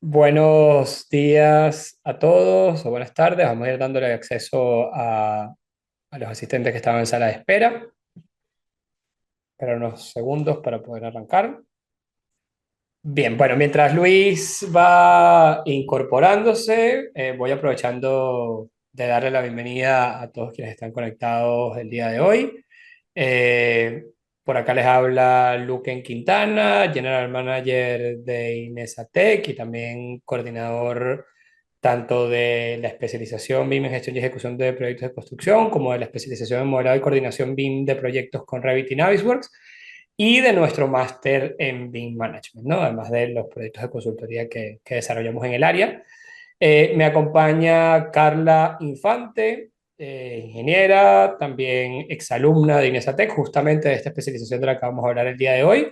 Buenos días a todos o buenas tardes. Vamos a ir dándole acceso a los asistentes que estaban en sala de espera. Espera unos segundos para poder arrancar. Bien, bueno, mientras Luis va incorporándose, voy aprovechando de darle la bienvenida a todos quienes están conectados el día de hoy. Eh, por acá les habla Luquen Quintana, General Manager de Inesa Tech y también coordinador tanto de la especialización BIM en gestión y ejecución de proyectos de construcción, como de la especialización en modelado y coordinación BIM de proyectos con Revit y Navisworks, y de nuestro máster en BIM Management, ¿no? Además de los proyectos de consultoría que desarrollamos en el área. Me acompaña Carla Infante, ingeniera, también exalumna de Inesatec, justamente de esta especialización de la que vamos a hablar el día de hoy,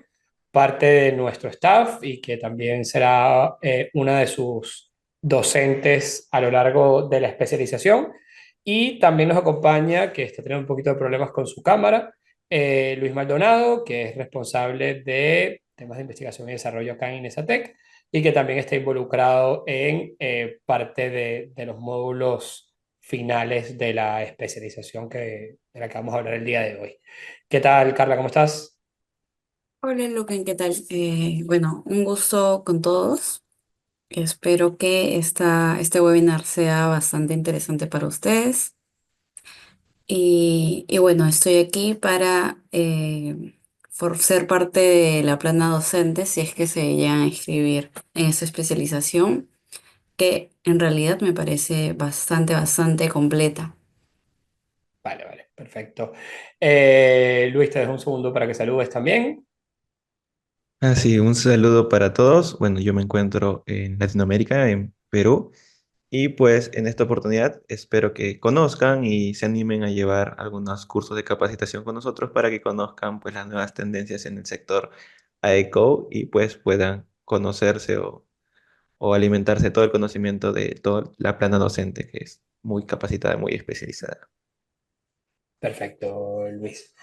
parte de nuestro staff y que también será una de sus docentes a lo largo de la especialización. Y también nos acompaña, que está teniendo un poquito de problemas con su cámara, Luis Maldonado, que es responsable de temas de investigación y desarrollo acá en Inesatec y que también está involucrado en parte de los módulos finales de la especialización de la que vamos a hablar el día de hoy. ¿Qué tal, Carla? ¿Cómo estás? Hola, Luquen, ¿qué tal? Bueno, un gusto con todos. Espero que este webinar sea bastante interesante para ustedes. Y bueno, estoy aquí para ser parte de la plana docente si es que se llegan a inscribir en esta especialización, que en realidad me parece bastante completa. Vale, vale, perfecto. Luis, te dejo un segundo para que saludes también. Sí, un saludo para todos. Bueno, yo me encuentro en Latinoamérica, en Perú, y pues en esta oportunidad espero que conozcan y se animen a llevar algunos cursos de capacitación con nosotros para que conozcan pues las nuevas tendencias en el sector AECO y pues puedan conocerse o alimentarse de todo el conocimiento de toda la plana docente que es muy capacitada, muy especializada. Perfecto, Luis.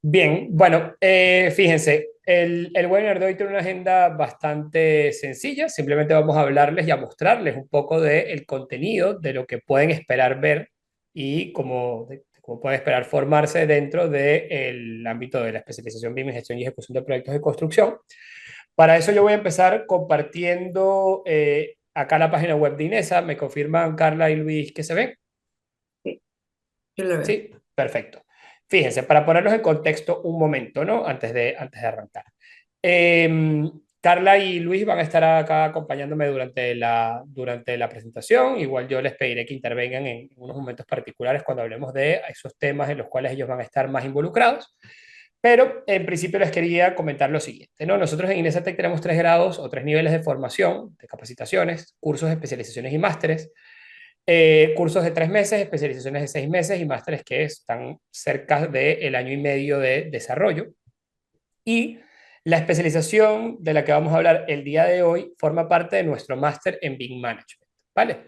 Bien, bueno, fíjense, el webinar de hoy tiene una agenda bastante sencilla. Simplemente vamos a hablarles y a mostrarles un poco del contenido, de lo que pueden esperar ver y cómo pueden esperar formarse dentro del ámbito de la especialización BIM en gestión y ejecución de proyectos de construcción. Para eso yo voy a empezar compartiendo acá la página web de Inesa. ¿Me confirman Carla y Luis que se ven? Sí, yo lo veo. Sí, perfecto. Fíjense, para ponerlos en contexto un momento, ¿no? Antes de arrancar. Carla y Luis van a estar acá acompañándome durante la presentación. Igual yo les pediré que intervengan en unos momentos particulares cuando hablemos de esos temas en los cuales ellos van a estar más involucrados. Pero en principio les quería comentar lo siguiente, ¿no? Nosotros en Inesatec tenemos tres grados o tres niveles de formación, de capacitaciones, cursos, especializaciones y másteres. Cursos de 3 meses, especializaciones de 6 meses y másteres que están cerca del año y medio de desarrollo. Y la especialización de la que vamos a hablar el día de hoy forma parte de nuestro máster en BIM Management, ¿vale?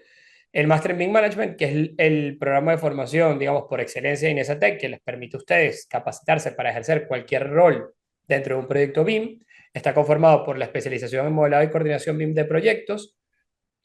El máster en BIM Management, que es el programa de formación, digamos, por excelencia de Inesatec, que les permite a ustedes capacitarse para ejercer cualquier rol dentro de un proyecto BIM, está conformado por la especialización en modelado y coordinación BIM de proyectos,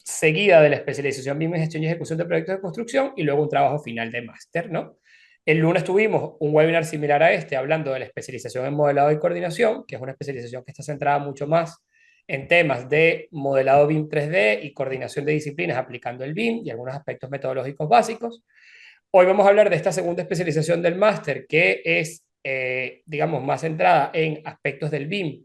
seguida de la especialización BIM en gestión y ejecución de proyectos de construcción y luego un trabajo final de máster, ¿no? El lunes tuvimos un webinar similar a este hablando de la especialización en modelado y coordinación, que es una especialización que está centrada mucho más en temas de modelado BIM 3D y coordinación de disciplinas aplicando el BIM y algunos aspectos metodológicos básicos. Hoy vamos a hablar de esta segunda especialización del máster, que es, digamos, más centrada en aspectos del BIM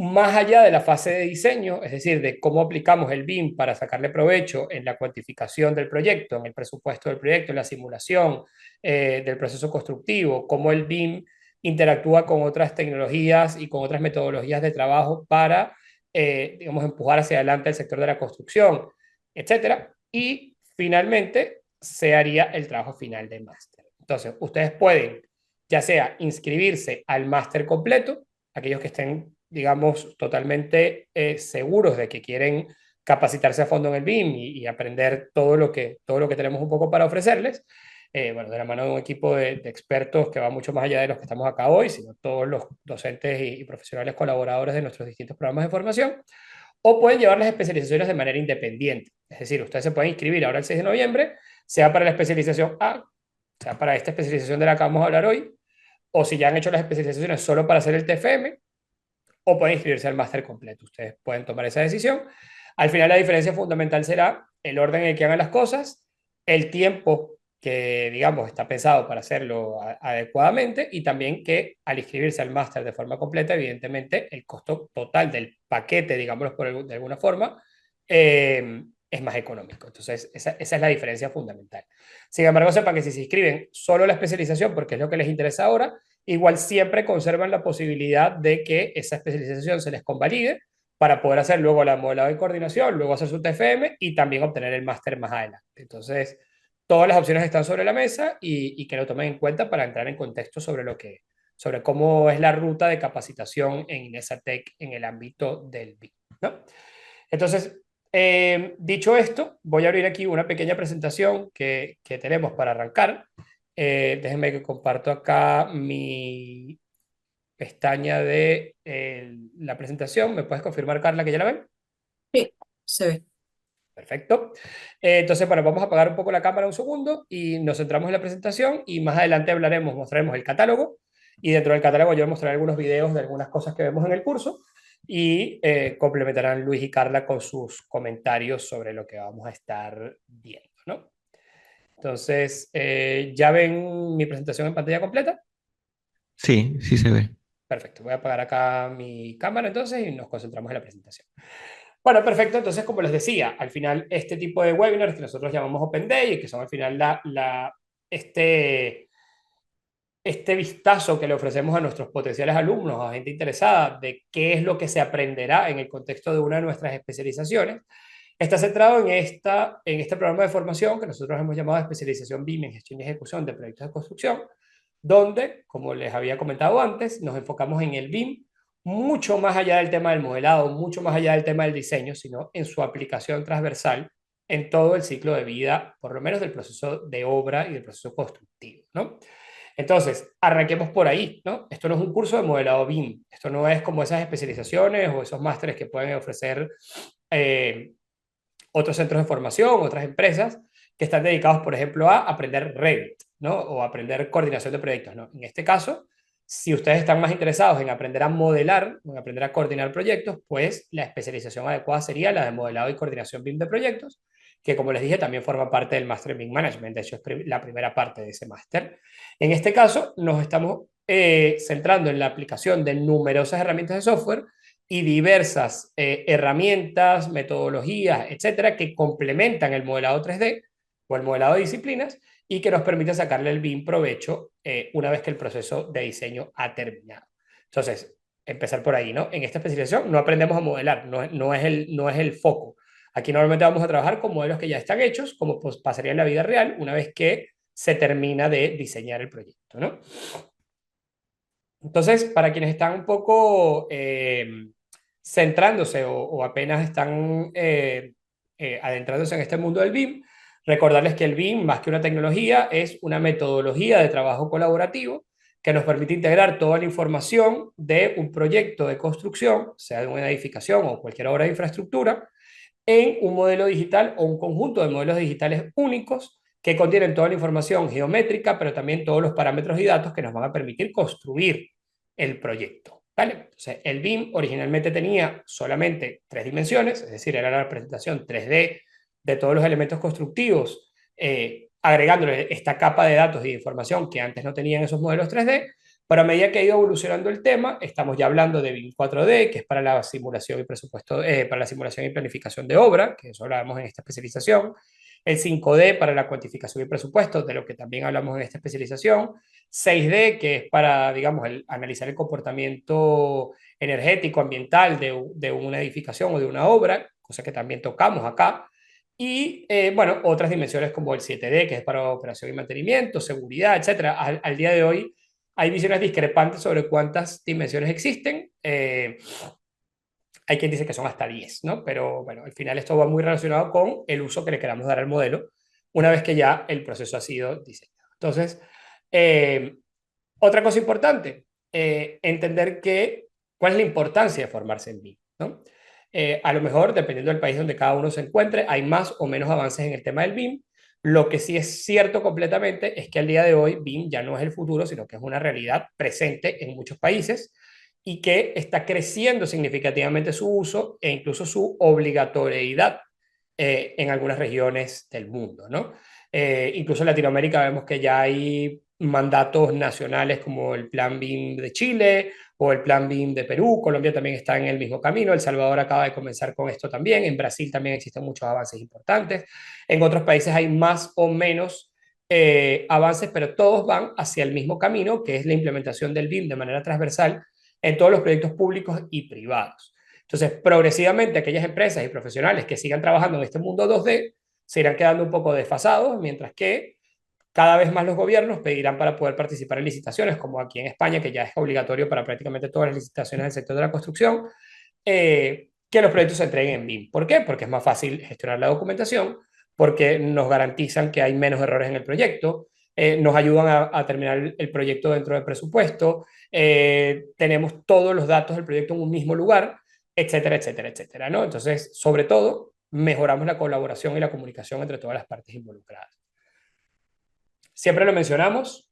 más allá de la fase de diseño, es decir, de cómo aplicamos el BIM para sacarle provecho en la cuantificación del proyecto, en el presupuesto del proyecto, en la simulación del proceso constructivo, cómo el BIM interactúa con otras tecnologías y con otras metodologías de trabajo para, digamos, empujar hacia adelante el sector de la construcción, etcétera. Y finalmente se haría el trabajo final de máster. Entonces, ustedes pueden ya sea inscribirse al máster completo, aquellos que estén, digamos, totalmente seguros de que quieren capacitarse a fondo en el BIM y aprender todo lo que tenemos un poco para ofrecerles. Bueno, de la mano de un equipo de expertos que va mucho más allá de los que estamos acá hoy, sino todos los docentes y profesionales colaboradores de nuestros distintos programas de formación. o pueden llevar las especializaciones de manera independiente. Es decir, ustedes se pueden inscribir ahora el 6 de noviembre, sea para la especialización A, sea para esta especialización de la que vamos a hablar hoy, o si ya han hecho las especializaciones solo para hacer el TFM, o pueden inscribirse al máster completo. Ustedes pueden tomar esa decisión. Al final la diferencia fundamental será el orden en el que hagan las cosas, el tiempo que, digamos, está pensado para hacerlo adecuadamente y también que al inscribirse al máster de forma completa, evidentemente, el costo total del paquete, digámoslo de alguna forma, es más económico. Entonces, esa es la diferencia fundamental. Sin embargo, sepan que si se inscriben solo la especialización, porque es lo que les interesa ahora, igual siempre conservan la posibilidad de que esa especialización se les convalide para poder hacer luego la modelado de coordinación, luego hacer su TFM y también obtener el máster más adelante. Entonces, todas las opciones están sobre la mesa y que lo tomen en cuenta para entrar en contexto sobre cómo es la ruta de capacitación en Inesatec en el ámbito del BIM, ¿no? Entonces, dicho esto, voy a abrir aquí una pequeña presentación que tenemos para arrancar. Déjenme que comparto acá mi pestaña de la presentación. ¿Me puedes confirmar, Carla, que ya la ven? Sí, se ve. Perfecto. Entonces, bueno, vamos a apagar un poco la cámara un segundo y nos centramos en la presentación y más adelante mostraremos el catálogo y dentro del catálogo yo mostraré algunos videos de algunas cosas que vemos en el curso y complementarán Luis y Carla con sus comentarios sobre lo que vamos a estar viendo, ¿no? Entonces, ¿ya ven mi presentación en pantalla completa? Sí, sí se ve. Perfecto, voy a apagar acá mi cámara entonces y nos concentramos en la presentación. Bueno, perfecto. Entonces, como les decía, al final este tipo de webinars que nosotros llamamos Open Day y que son al final este, este vistazo que le ofrecemos a nuestros potenciales alumnos, a gente interesada de qué es lo que se aprenderá en el contexto de una de nuestras especializaciones, está centrado en este programa de formación que nosotros hemos llamado especialización BIM en gestión y ejecución de proyectos de construcción, donde, como les había comentado antes, nos enfocamos en el BIM mucho más allá del tema del modelado, mucho más allá del tema del diseño, sino en su aplicación transversal en todo el ciclo de vida, por lo menos del proceso de obra y del proceso constructivo, ¿no? Entonces, arranquemos por ahí, ¿no? Esto no es un curso de modelado BIM, esto no es como esas especializaciones o esos másteres que pueden ofrecer eh, otros centros de formación, otras empresas que están dedicados, por ejemplo, a aprender Revit, ¿no? O aprender coordinación de proyectos, ¿no? En este caso, si ustedes están más interesados en aprender a modelar, en aprender a coordinar proyectos, pues la especialización adecuada sería la de modelado y coordinación BIM de proyectos, que como les dije también forma parte del Master BIM Management, de hecho es la primera parte de ese máster. En este caso nos estamos centrando en la aplicación de numerosas herramientas de software y diversas herramientas, metodologías, etcétera, que complementan el modelado 3D o el modelado de disciplinas y que nos permiten sacarle el BIM provecho una vez que el proceso de diseño ha terminado. Entonces, empezar por ahí, ¿no? En esta especialización no aprendemos a modelar, no es el foco. Aquí normalmente vamos a trabajar con modelos que ya están hechos, como pues, pasaría en la vida real, una vez que se termina de diseñar el proyecto, ¿no? Entonces, para quienes están un poco centrándose o apenas están adentrándose en este mundo del BIM, recordarles que el BIM, más que una tecnología, es una metodología de trabajo colaborativo que nos permite integrar toda la información de un proyecto de construcción, sea de una edificación o cualquier obra de infraestructura, en un modelo digital o un conjunto de modelos digitales únicos que contienen toda la información geométrica, pero también todos los parámetros y datos que nos van a permitir construir el proyecto. ¿Vale? Entonces, el BIM originalmente tenía solamente 3 dimensiones, es decir, era la representación 3D de todos los elementos constructivos, agregándole esta capa de datos y de información que antes no tenían esos modelos 3D, pero a medida que ha ido evolucionando el tema, estamos ya hablando de BIM 4D, que es para la simulación y presupuesto, para la simulación y planificación de obra, que eso hablamos en esta especialización. El 5D para la cuantificación y presupuesto, de lo que también hablamos en esta especialización. 6D, que es para, digamos, analizar el comportamiento energético, ambiental de una edificación o de una obra, cosa que también tocamos acá. Y, bueno, otras dimensiones como el 7D, que es para operación y mantenimiento, seguridad, etcétera. Al día de hoy, hay visiones discrepantes sobre cuántas dimensiones existen. Hay quien dice que son hasta 10, ¿no? Pero bueno, al final esto va muy relacionado con el uso que le queramos dar al modelo una vez que ya el proceso ha sido diseñado. Entonces, eh, otra cosa importante, entender cuál es la importancia de formarse en BIM, ¿no? A lo mejor, dependiendo del país donde cada uno se encuentre, hay más o menos avances en el tema del BIM. Lo que sí es cierto completamente es que al día de hoy BIM ya no es el futuro, sino que es una realidad presente en muchos países y que está creciendo significativamente su uso e incluso su obligatoriedad en algunas regiones del mundo, ¿no? Incluso en Latinoamérica vemos que ya hay mandatos nacionales como el Plan BIM de Chile o el Plan BIM de Perú. Colombia también está en el mismo camino. El Salvador acaba de comenzar con esto también. En Brasil también existen muchos avances importantes. En otros países hay más o menos avances, pero todos van hacia el mismo camino, que es la implementación del BIM de manera transversal en todos los proyectos públicos y privados. Entonces, progresivamente, aquellas empresas y profesionales que sigan trabajando en este mundo 2D se irán quedando un poco desfasados, mientras que cada vez más los gobiernos pedirán para poder participar en licitaciones, como aquí en España, que ya es obligatorio para prácticamente todas las licitaciones del sector de la construcción, que los proyectos se entreguen en BIM. ¿Por qué? Porque es más fácil gestionar la documentación, porque nos garantizan que hay menos errores en el proyecto, nos ayudan a terminar el proyecto dentro del presupuesto, tenemos todos los datos del proyecto en un mismo lugar, etcétera, etcétera, etcétera, ¿no? Entonces, sobre todo, mejoramos la colaboración y la comunicación entre todas las partes involucradas. Siempre lo mencionamos,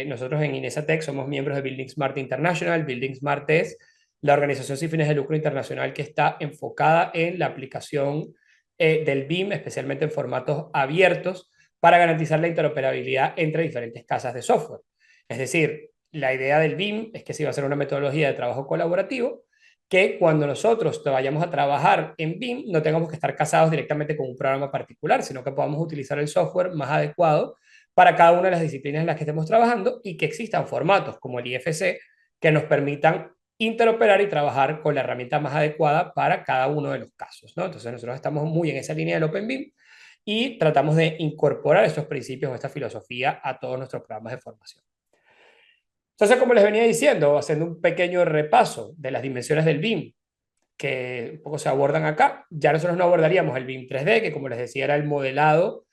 nosotros en Inesatec somos miembros de Building Smart International. Building Smart es la organización sin fines de lucro internacional que está enfocada en la aplicación del BIM, especialmente en formatos abiertos, para garantizar la interoperabilidad entre diferentes casas de software. Es decir, la idea del BIM es que sí va a ser una metodología de trabajo colaborativo, que cuando nosotros vayamos a trabajar en BIM no tengamos que estar casados directamente con un programa particular, sino que podamos utilizar el software más adecuado para cada una de las disciplinas en las que estemos trabajando y que existan formatos como el IFC que nos permitan interoperar y trabajar con la herramienta más adecuada para cada uno de los casos, ¿no? Entonces nosotros estamos muy en esa línea del Open BIM y tratamos de incorporar estos principios o esta filosofía a todos nuestros programas de formación. Entonces, como les venía diciendo, haciendo un pequeño repaso de las dimensiones del BIM que un poco se abordan acá, ya nosotros no abordaríamos el BIM 3D, que como les decía era el modelado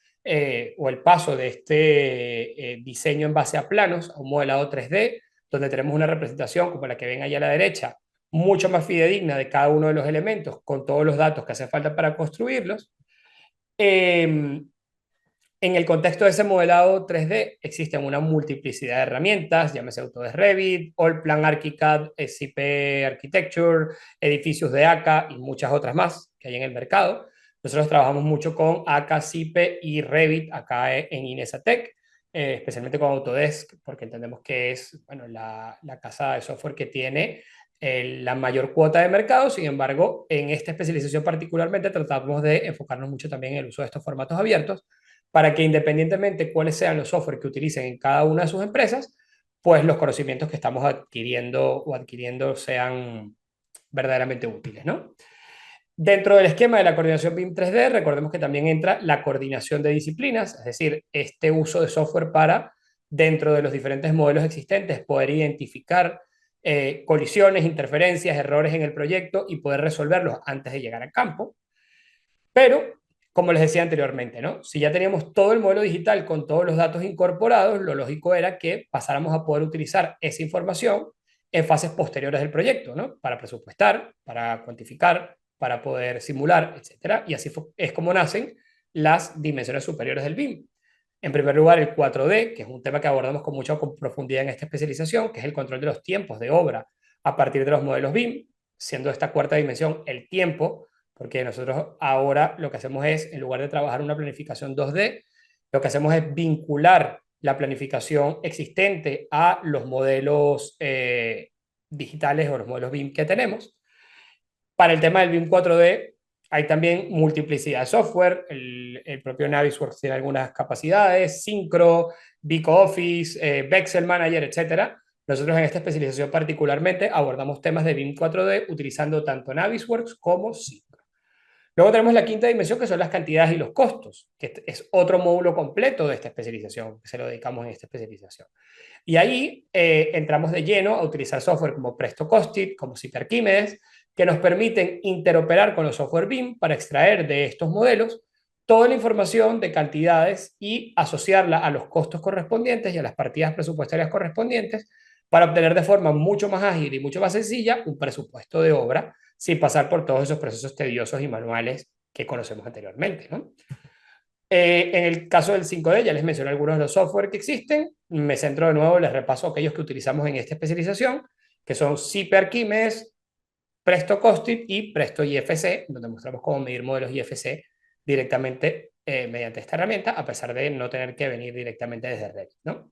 o el paso de este diseño en base a planos a un modelado 3D, donde tenemos una representación como la que ven allá a la derecha, mucho más fidedigna de cada uno de los elementos, con todos los datos que hacen falta para construirlos. En el contexto de ese modelado 3D existen una multiplicidad de herramientas, llámese Autodesk Revit, Allplan ArchiCAD, SCP Architecture, edificios de ACA y muchas otras más que hay en el mercado. Nosotros trabajamos mucho con ACA, SCP y Revit acá en Inesatec, especialmente con Autodesk, porque entendemos que es bueno, la casa de software que tiene la mayor cuota de mercado. Sin embargo, en esta especialización particularmente tratamos de enfocarnos mucho también en el uso de estos formatos abiertos, para que independientemente cuáles sean los software que utilicen en cada una de sus empresas, pues los conocimientos que estamos adquiriendo sean verdaderamente útiles, ¿no? Dentro del esquema de la coordinación BIM 3D, recordemos que también entra la coordinación de disciplinas, es decir, este uso de software para, dentro de los diferentes modelos existentes, poder identificar colisiones, interferencias, errores en el proyecto y poder resolverlos antes de llegar a campo. Pero, como les decía anteriormente, ¿no? Si ya teníamos todo el modelo digital con todos los datos incorporados, lo lógico era que pasáramos a poder utilizar esa información en fases posteriores del proyecto, ¿no? Para presupuestar, para cuantificar, para poder simular, etcétera. Y así es como nacen las dimensiones superiores del BIM. En primer lugar, el 4D, que es un tema que abordamos con mucha profundidad en esta especialización, que es el control de los tiempos de obra a partir de los modelos BIM, siendo esta cuarta dimensión el tiempo, porque nosotros ahora lo que hacemos es, en lugar de trabajar una planificación 2D, lo que hacemos es vincular la planificación existente a los modelos digitales o los modelos BIM que tenemos. Para el tema del BIM 4D hay también multiplicidad de software, el propio Navisworks tiene algunas capacidades, Syncro, Vico Office, Vexel Manager, etc. Nosotros en esta especialización particularmente abordamos temas de BIM 4D utilizando tanto Navisworks como Syncro. Luego tenemos la quinta dimensión, que son las cantidades y los costos, que es otro módulo completo de esta especialización, que se lo dedicamos en esta especialización. Y ahí entramos de lleno a utilizar software como Presto Costit, como SIP Archimedes, que nos permiten interoperar con los software BIM para extraer de estos modelos toda la información de cantidades y asociarla a los costos correspondientes y a las partidas presupuestarias correspondientes para obtener de forma mucho más ágil y mucho más sencilla un presupuesto de obra sin pasar por todos esos procesos tediosos y manuales que conocemos anteriormente, ¿no? En el caso del 5D, ya les mencioné algunos de los software que existen. Me centro de nuevo, les repaso aquellos que utilizamos en esta especialización, que son CIPE Archimedes, Presto Costit y Presto IFC, donde mostramos cómo medir modelos IFC directamente mediante esta herramienta, a pesar de no tener que venir directamente desde Revit, ¿no?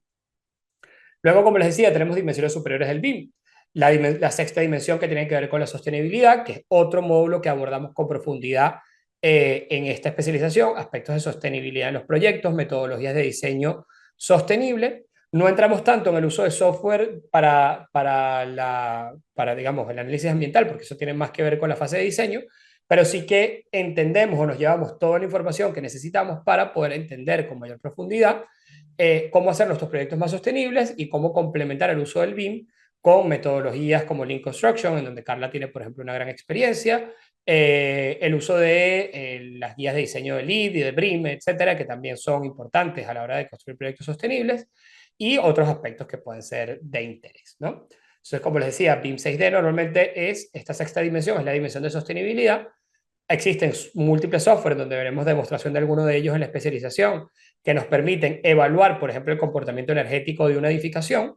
Luego, como les decía, tenemos dimensiones superiores del BIM. La sexta dimensión que tiene que ver con la sostenibilidad, que es otro módulo que abordamos con profundidad en esta especialización, aspectos de sostenibilidad en los proyectos, metodologías de diseño sostenible. No entramos tanto en el uso de software para digamos, el análisis ambiental, porque eso tiene más que ver con la fase de diseño, pero sí que entendemos o nos llevamos toda la información que necesitamos para poder entender con mayor profundidad cómo hacer nuestros proyectos más sostenibles y cómo complementar el uso del BIM con metodologías como Lean Construction, en donde Carla tiene, por ejemplo, una gran experiencia, el uso de las guías de diseño de LEED y de BREEAM, etcétera, que también son importantes a la hora de construir proyectos sostenibles, y otros aspectos que pueden ser de interés, ¿no? Entonces, como les decía, BIM 6D normalmente es esta sexta dimensión, es la dimensión de sostenibilidad. Existen múltiples software donde veremos demostración de alguno de ellos en la especialización que nos permiten evaluar, por ejemplo, el comportamiento energético de una edificación.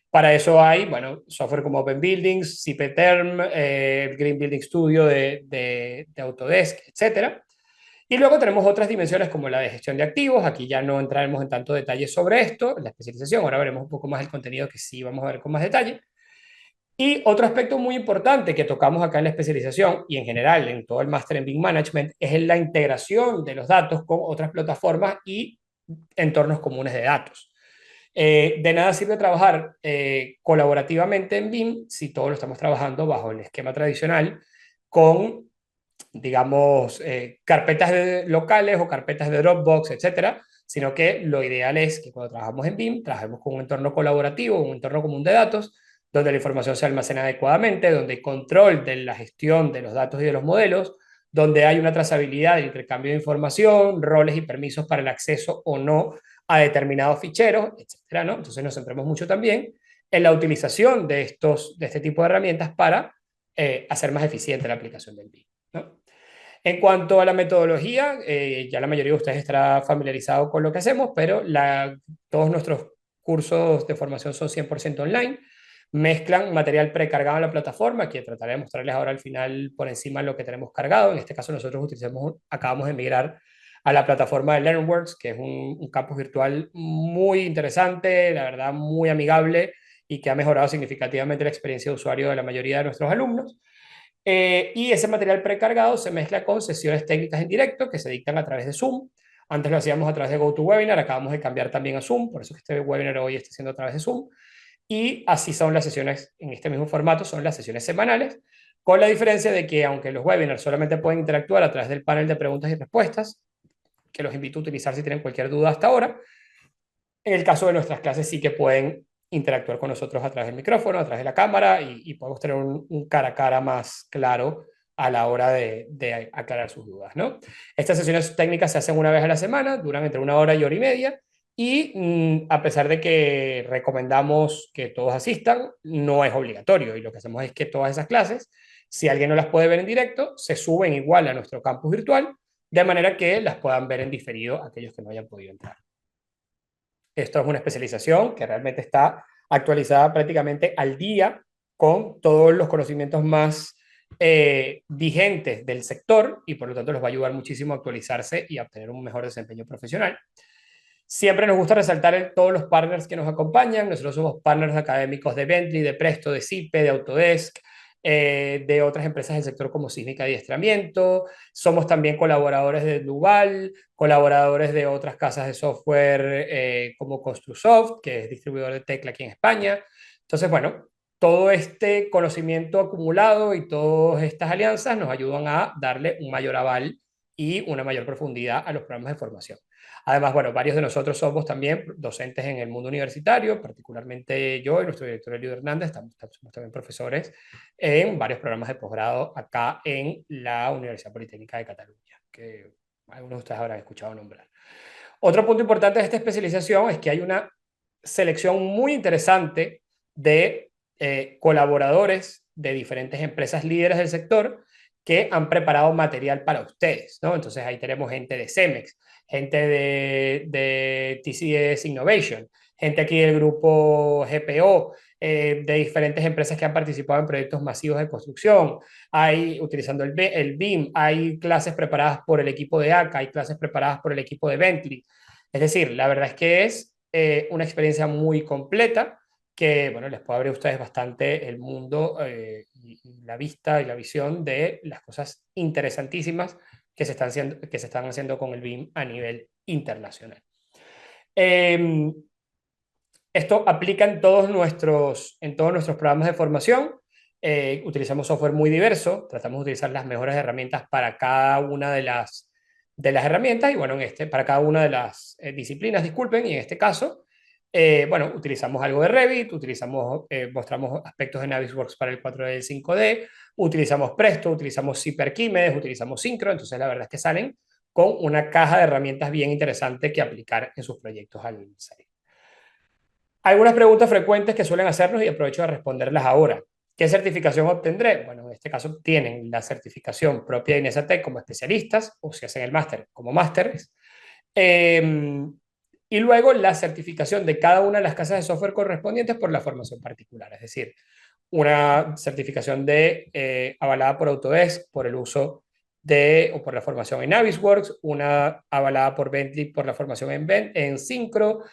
Para eso hay, bueno, software como Open Buildings, CPTerm, Green Building Studio de Autodesk, etcétera. Y luego tenemos otras dimensiones como la de gestión de activos. Aquí ya no entraremos en tanto detalle sobre esto, en la especialización. Ahora veremos un poco más el contenido que sí vamos a ver con más detalle. Y otro aspecto muy importante que tocamos acá en la especialización y en general en todo el máster en BIM Management es la integración de los datos con otras plataformas y entornos comunes de datos. De nada sirve trabajar colaborativamente en BIM si todos lo estamos trabajando bajo el esquema tradicional con, digamos, carpetas locales o carpetas de Dropbox, etcétera, sino que lo ideal es que cuando trabajamos en BIM, trabajemos con un entorno colaborativo, un entorno común de datos, donde la información se almacena adecuadamente, donde hay control de la gestión de los datos y de los modelos, donde hay una trazabilidad del intercambio de información, roles y permisos para el acceso o no a determinados ficheros, etcétera, ¿no? Entonces nos centramos mucho también en la utilización de este tipo de herramientas para hacer más eficiente la aplicación del BIM, ¿no? En cuanto a la metodología, ya la mayoría de ustedes estará familiarizado con lo que hacemos, pero todos nuestros cursos de formación son 100% online. Mezclan material precargado en la plataforma, que trataré de mostrarles ahora al final por encima lo que tenemos cargado. En este caso nosotros acabamos de migrar a la plataforma de LearnWorks, que es un campus virtual muy interesante, la verdad muy amigable y que ha mejorado significativamente la experiencia de usuario de la mayoría de nuestros alumnos. Y ese material precargado se mezcla con sesiones técnicas en directo que se dictan a través de Zoom. Antes lo hacíamos a través de GoToWebinar, acabamos de cambiar también a Zoom, por eso que este webinar hoy está siendo a través de Zoom. Y así son las sesiones en este mismo formato, son las sesiones semanales, con la diferencia de que aunque los webinars solamente pueden interactuar a través del panel de preguntas y respuestas, que los invito a utilizar si tienen cualquier duda hasta ahora, en el caso de nuestras clases sí que pueden interactuar con nosotros a través del micrófono, a través de la cámara y podemos tener un cara a cara más claro a la hora de aclarar sus dudas, ¿no? Estas sesiones técnicas se hacen una vez a la semana, duran entre 1 hora y 1 hora y media y a pesar de que recomendamos que todos asistan, no es obligatorio y lo que hacemos es que todas esas clases, si alguien no las puede ver en directo, se suben igual a nuestro campus virtual de manera que las puedan ver en diferido aquellos que no hayan podido entrar. Esto es una especialización que realmente está actualizada prácticamente al día con todos los conocimientos más vigentes del sector y por lo tanto les va a ayudar muchísimo a actualizarse y a obtener un mejor desempeño profesional. Siempre nos gusta resaltar todos los partners que nos acompañan. Nosotros somos partners académicos de Bentley, de Presto, de CIPE, de Autodesk, de otras empresas del sector como Sísmica y Adiestramiento. Somos también colaboradores de Duval, colaboradores de otras casas de software como Construsoft, que es distribuidor de Tecla aquí en España. Entonces, bueno, todo este conocimiento acumulado y todas estas alianzas nos ayudan a darle un mayor aval y una mayor profundidad a los programas de formación. Además, bueno, varios de nosotros somos también docentes en el mundo universitario, particularmente yo y nuestro director Elio Hernández, somos también profesores en varios programas de posgrado acá en la Universidad Politécnica de Cataluña, que algunos de ustedes habrán escuchado nombrar. Otro punto importante de esta especialización es que hay una selección muy interesante de colaboradores de diferentes empresas líderes del sector que han preparado material para ustedes, ¿no? Entonces ahí tenemos gente de Cemex, gente de TCS Innovation, gente aquí del grupo GPO, de diferentes empresas que han participado en proyectos masivos de construcción, hay utilizando el BIM, hay clases preparadas por el equipo de ACA, hay clases preparadas por el equipo de Bentley. Es decir, la verdad es que es una experiencia muy completa que, bueno, les puede abrir a ustedes bastante el mundo y la vista y la visión de las cosas interesantísimas que se están haciendo con el BIM a nivel internacional. Eh, Esto aplica en todos nuestros programas de formación. Utilizamos software muy diverso, tratamos de utilizar las mejores herramientas para cada una de las herramientas y bueno, para cada una de las disciplinas, disculpen, y en este caso, bueno, utilizamos algo de Revit, mostramos aspectos de Navisworks para el 4D y el 5D, utilizamos Presto, utilizamos Archimedes, utilizamos Synchro, entonces la verdad es que salen con una caja de herramientas bien interesante que aplicar en sus proyectos al salir. Algunas preguntas frecuentes que suelen hacernos y aprovecho de responderlas ahora. ¿Qué certificación obtendré? Bueno, en este caso tienen la certificación propia de Inesatec como especialistas o si hacen el máster como másteres. Y luego la certificación de cada una de las casas de software correspondientes por la formación particular. Es decir, una certificación avalada por Autodesk por el uso o por la formación en Navisworks, una avalada por Bentley por la formación en Syncro,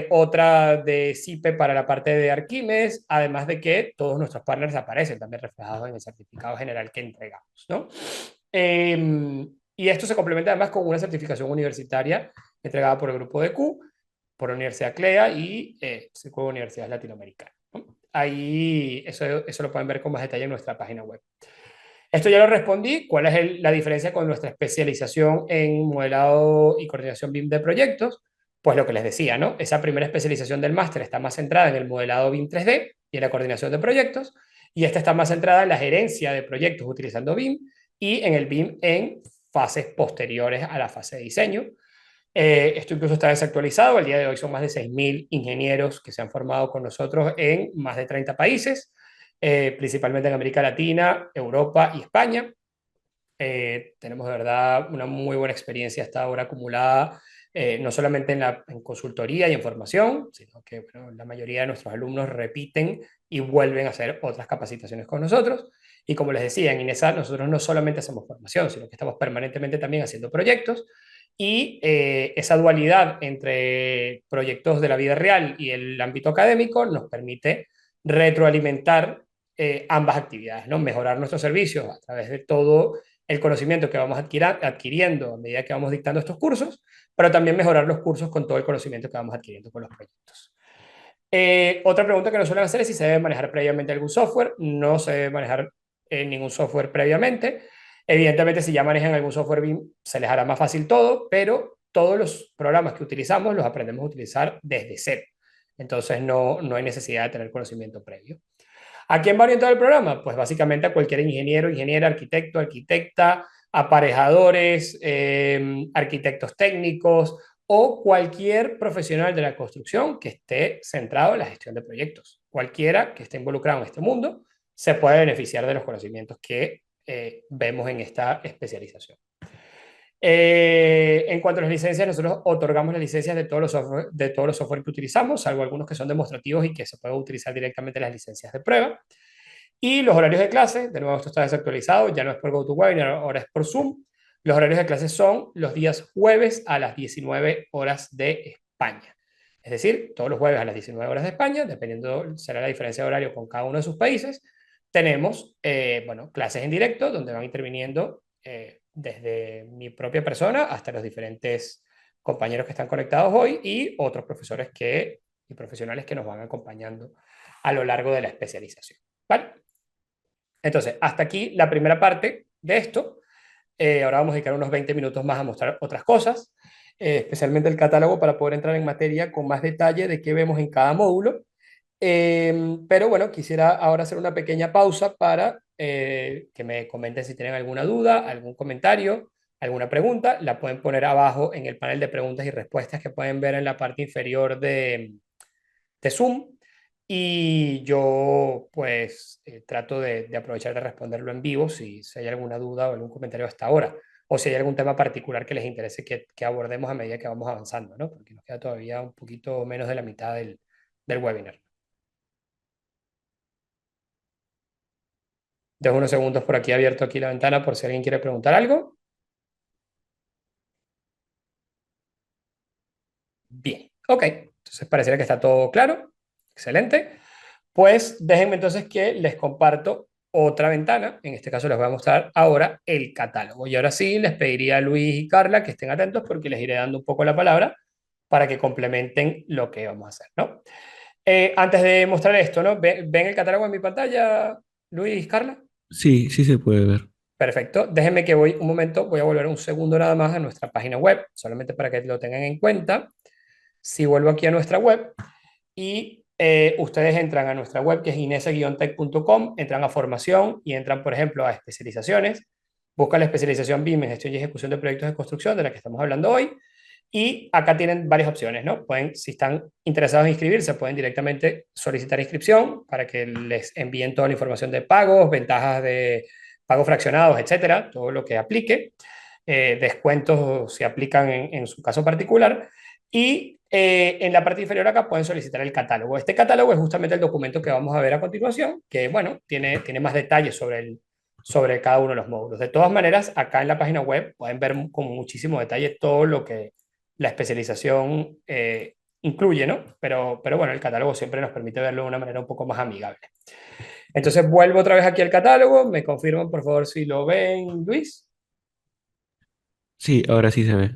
otra de CIPE para la parte de Archimedes, además de que todos nuestros partners aparecen también reflejados en el certificado general que entregamos, ¿no? Y esto se complementa además con una certificación universitaria entregada por el grupo de Q, por la Universidad CLEA y Circuito de Universidades Latinoamericanas, ¿no? Ahí eso lo pueden ver con más detalle en nuestra página web. Esto ya lo respondí. ¿Cuál es la diferencia con nuestra especialización en modelado y coordinación BIM de proyectos? Pues lo que les decía, ¿no? Esa primera especialización del máster está más centrada en el modelado BIM 3D y en la coordinación de proyectos, y esta está más centrada en la gerencia de proyectos utilizando BIM y en el BIM en fases posteriores a la fase de diseño. Esto incluso está desactualizado. El día de hoy son más de 6.000 ingenieros que se han formado con nosotros en más de 30 países, principalmente en América Latina, Europa y España. Tenemos de verdad una muy buena experiencia hasta ahora acumulada, no solamente en consultoría y en formación, sino que bueno, la mayoría de nuestros alumnos repiten y vuelven a hacer otras capacitaciones con nosotros. Y como les decía, en INESA nosotros no solamente hacemos formación, sino que estamos permanentemente también haciendo proyectos. Y esa dualidad entre proyectos de la vida real y el ámbito académico nos permite retroalimentar ambas actividades, ¿no? Mejorar nuestros servicios a través de todo el conocimiento que vamos adquiriendo a medida que vamos dictando estos cursos, pero también mejorar los cursos con todo el conocimiento que vamos adquiriendo con los proyectos. Otra pregunta que nos suelen hacer es si se debe manejar previamente algún software. No se debe manejar ningún software previamente. Evidentemente, si ya manejan algún software BIM, se les hará más fácil todo, pero todos los programas que utilizamos los aprendemos a utilizar desde cero. Entonces, no hay necesidad de tener conocimiento previo. ¿A quién va orientado el programa? Pues básicamente a cualquier ingeniero, ingeniera, arquitecto, arquitecta, aparejadores, arquitectos técnicos o cualquier profesional de la construcción que esté centrado en la gestión de proyectos. Cualquiera que esté involucrado en este mundo se puede beneficiar de los conocimientos que vemos en esta especialización. En cuanto a las licencias, nosotros otorgamos las licencias de todos los software que utilizamos, salvo algunos que son demostrativos y que se pueden utilizar directamente las licencias de prueba. Y los horarios de clase, de nuevo esto está desactualizado, ya no es por GoToWebinar, ahora es por Zoom. Los horarios de clase son los días jueves a las 19 horas de España. Es decir, todos los jueves a las 19 horas de España, dependiendo será la diferencia de horario con cada uno de sus países, tenemos bueno, clases en directo donde van interviniendo desde mi propia persona hasta los diferentes compañeros que están conectados hoy y otros profesores y profesionales que nos van acompañando a lo largo de la especialización. ¿Vale? Entonces, hasta aquí la primera parte de esto. Ahora vamos a dedicar unos 20 minutos más a mostrar otras cosas, especialmente el catálogo para poder entrar en materia con más detalle de qué vemos en cada módulo. Pero bueno, quisiera ahora hacer una pequeña pausa para que me comenten si tienen alguna duda, algún comentario, alguna pregunta. La pueden poner abajo en el panel de preguntas y respuestas que pueden ver en la parte inferior de Zoom. y yo pues trato de aprovechar de responderlo en vivo si hay alguna duda o algún comentario hasta ahora, o si hay algún tema particular que les interese que abordemos a medida que vamos avanzando, ¿no? Porque nos queda todavía un poquito menos de la mitad del webinar. Dejo unos segundos por aquí abierto aquí la ventana por si alguien quiere preguntar algo. Bien, ok. Entonces pareciera que está todo claro. Excelente. Pues déjenme entonces que les comparto otra ventana. En este caso les voy a mostrar ahora el catálogo. Y ahora sí les pediría a Luis y Carla que estén atentos porque les iré dando un poco la palabra para que complementen lo que vamos a hacer, ¿no? Antes de mostrar esto, ¿no? ¿Ven el catálogo en mi pantalla, Luis, Carla? Sí, sí se puede ver. Perfecto. Déjenme que voy un momento, voy a volver un segundo nada más a nuestra página web, solamente para que lo tengan en cuenta. Si vuelvo aquí a nuestra web y ustedes entran a nuestra web que es inesa-tech.com, entran a formación y entran, por ejemplo, a especializaciones, buscan la especialización BIM en gestión y ejecución de proyectos de construcción de la que estamos hablando hoy y acá tienen varias opciones, ¿no? Pueden, si están interesados en inscribirse, pueden directamente solicitar inscripción para que les envíen toda la información de pagos, ventajas de pagos fraccionados, etcétera, todo lo que aplique, descuentos si aplican en su caso particular. Y en la parte inferior acá pueden solicitar el catálogo. Este catálogo es justamente el documento que vamos a ver a continuación, que bueno, tiene más detalles sobre cada uno de los módulos. De todas maneras, acá en la página web pueden ver con muchísimo detalle todo lo que la especialización incluye, ¿no? Pero bueno, el catálogo siempre nos permite verlo de una manera un poco más amigable. Entonces vuelvo otra vez aquí al catálogo, me confirman por favor si lo ven, Luis. Sí, ahora sí se ve.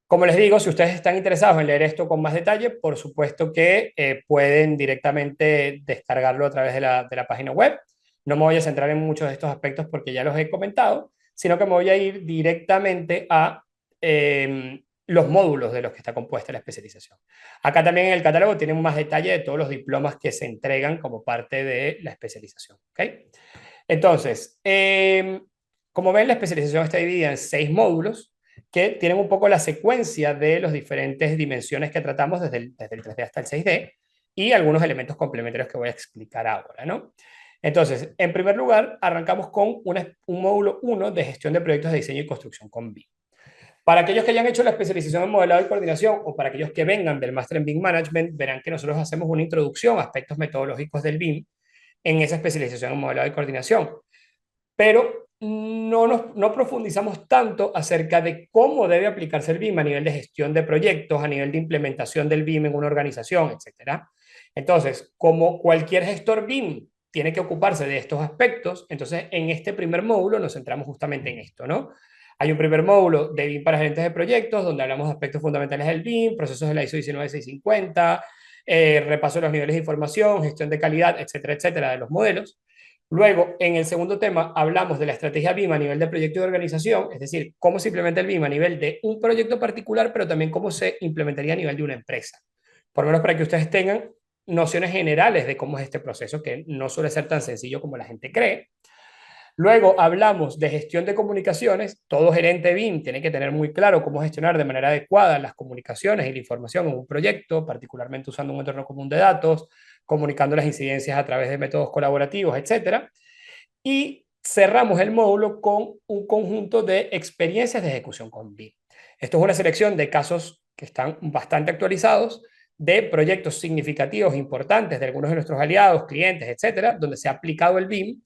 Como les digo, si ustedes están interesados en leer esto con más detalle, por supuesto que pueden directamente descargarlo a través de la página web. No me voy a centrar en muchos de estos aspectos porque ya los he comentado, sino que me voy a ir directamente a los módulos de los que está compuesta la especialización. Acá también en el catálogo tienen más detalle de todos los diplomas que se entregan como parte de la especialización. ¿Okay? Entonces, como ven, la especialización está dividida en 6 módulos que tienen un poco la secuencia de las diferentes dimensiones que tratamos desde el 3D hasta el 6D y algunos elementos complementarios que voy a explicar ahora, ¿no? Entonces, en primer lugar, arrancamos con un módulo 1 de gestión de proyectos de diseño y construcción con BIM. Para aquellos que hayan hecho la especialización en modelado y coordinación o para aquellos que vengan del máster en BIM Management, verán que nosotros hacemos una introducción a aspectos metodológicos del BIM en esa especialización en modelado y coordinación, pero no profundizamos tanto acerca de cómo debe aplicarse el BIM a nivel de gestión de proyectos, a nivel de implementación del BIM en una organización, etcétera. Entonces, como cualquier gestor BIM tiene que ocuparse de estos aspectos, entonces en este primer módulo nos centramos justamente en esto, ¿no? Hay un primer módulo de BIM para gerentes de proyectos, donde hablamos de aspectos fundamentales del BIM, procesos de la ISO 19650, repaso de los niveles de información, gestión de calidad, etcétera, etcétera, de los modelos. Luego, en el segundo tema, hablamos de la estrategia BIM a nivel de proyecto de organización, es decir, cómo se implementa el BIM a nivel de un proyecto particular, pero también cómo se implementaría a nivel de una empresa. Por lo menos para que ustedes tengan nociones generales de cómo es este proceso, que no suele ser tan sencillo como la gente cree. Luego hablamos de gestión de comunicaciones. Todo gerente BIM tiene que tener muy claro cómo gestionar de manera adecuada las comunicaciones y la información en un proyecto, particularmente usando un entorno común de datos, comunicando las incidencias a través de métodos colaborativos, etcétera. Y cerramos el módulo con un conjunto de experiencias de ejecución con BIM. Esto es una selección de casos que están bastante actualizados de proyectos significativos, importantes de algunos de nuestros aliados, clientes, etcétera, donde se ha aplicado el BIM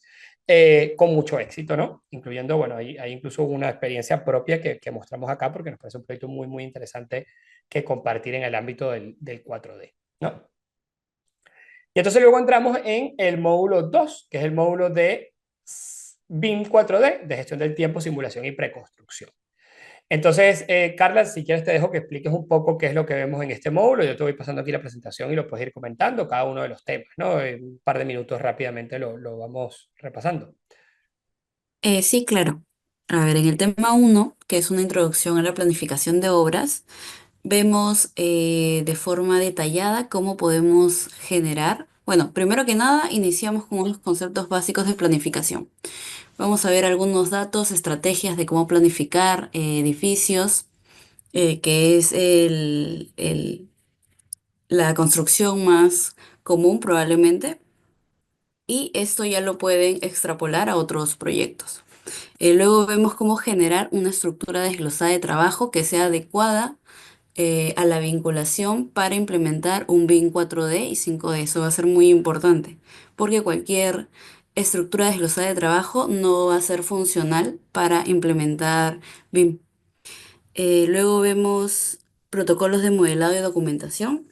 con mucho éxito, ¿no? Incluyendo, bueno, hay incluso una experiencia propia que mostramos acá porque nos parece un proyecto muy, muy interesante que compartir en el ámbito del 4D, ¿no? Y entonces luego entramos en el módulo 2, que es el módulo de BIM 4D, de gestión del tiempo, simulación y preconstrucción. Entonces, Carla, si quieres te dejo que expliques un poco qué es lo que vemos en este módulo. Yo te voy pasando aquí la presentación y lo puedes ir comentando, cada uno de los temas, ¿no? En un par de minutos rápidamente lo vamos repasando. Sí, claro. A ver, en el tema uno, que es una introducción a la planificación de obras, vemos de forma detallada cómo podemos generar. Bueno, primero que nada, iniciamos con unos conceptos básicos de planificación. Vamos a ver algunos datos, estrategias de cómo planificar edificios, que es la construcción más común probablemente, y esto ya lo pueden extrapolar a otros proyectos. Luego vemos cómo generar una estructura desglosada de trabajo que sea adecuada a la vinculación para implementar un BIM 4D y 5D. Eso va a ser muy importante, porque cualquier estructura desglosada de trabajo no va a ser funcional para implementar BIM. Luego vemos protocolos de modelado y documentación.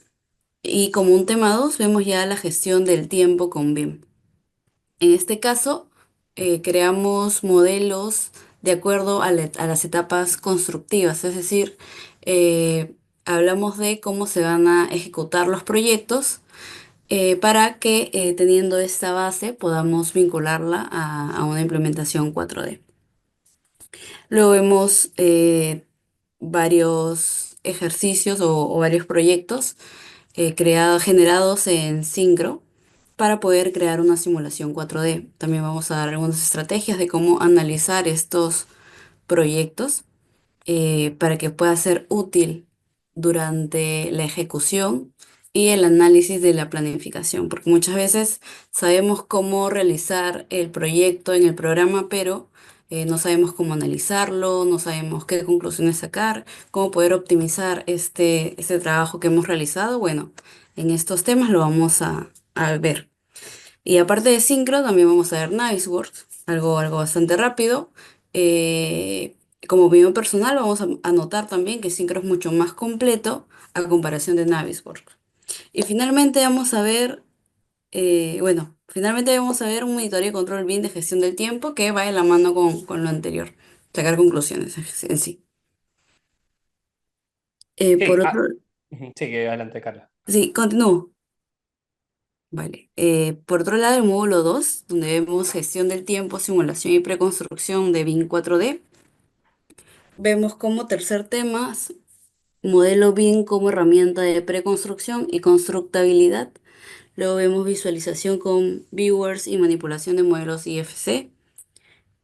Y como un tema 2 vemos ya la gestión del tiempo con BIM. En este caso, creamos modelos de acuerdo a las etapas constructivas, es decir, hablamos de cómo se van a ejecutar los proyectos para que teniendo esta base podamos vincularla a una implementación 4D. Luego vemos varios ejercicios o varios proyectos generados en Syncro para poder crear una simulación 4D. También vamos a dar algunas estrategias de cómo analizar estos proyectos para que pueda ser útil durante la ejecución y el análisis de la planificación, porque muchas veces sabemos cómo realizar el proyecto en el programa, pero no sabemos cómo analizarlo, no sabemos qué conclusiones sacar, cómo poder optimizar este trabajo que hemos realizado. Bueno, en estos temas lo vamos a ver. Y aparte de Synchro, también vamos a ver Navisworks, algo bastante rápido. Eh, Como opinión personal, vamos a notar también que Synchro es mucho más completo a comparación de Navisworks. Y finalmente vamos a ver, finalmente vamos a ver un monitoreo y control BIM de gestión del tiempo que va de la mano con lo anterior, sacar conclusiones en sí. Sí, Por otro, ujú, sigue adelante, Carla. sí, continúo. Vale. Por otro lado, el módulo 2 donde vemos gestión del tiempo, simulación y preconstrucción de BIM 4D, vemos como tercer tema, modelo BIM como herramienta de preconstrucción y constructabilidad. Luego vemos visualización con viewers y manipulación de modelos IFC.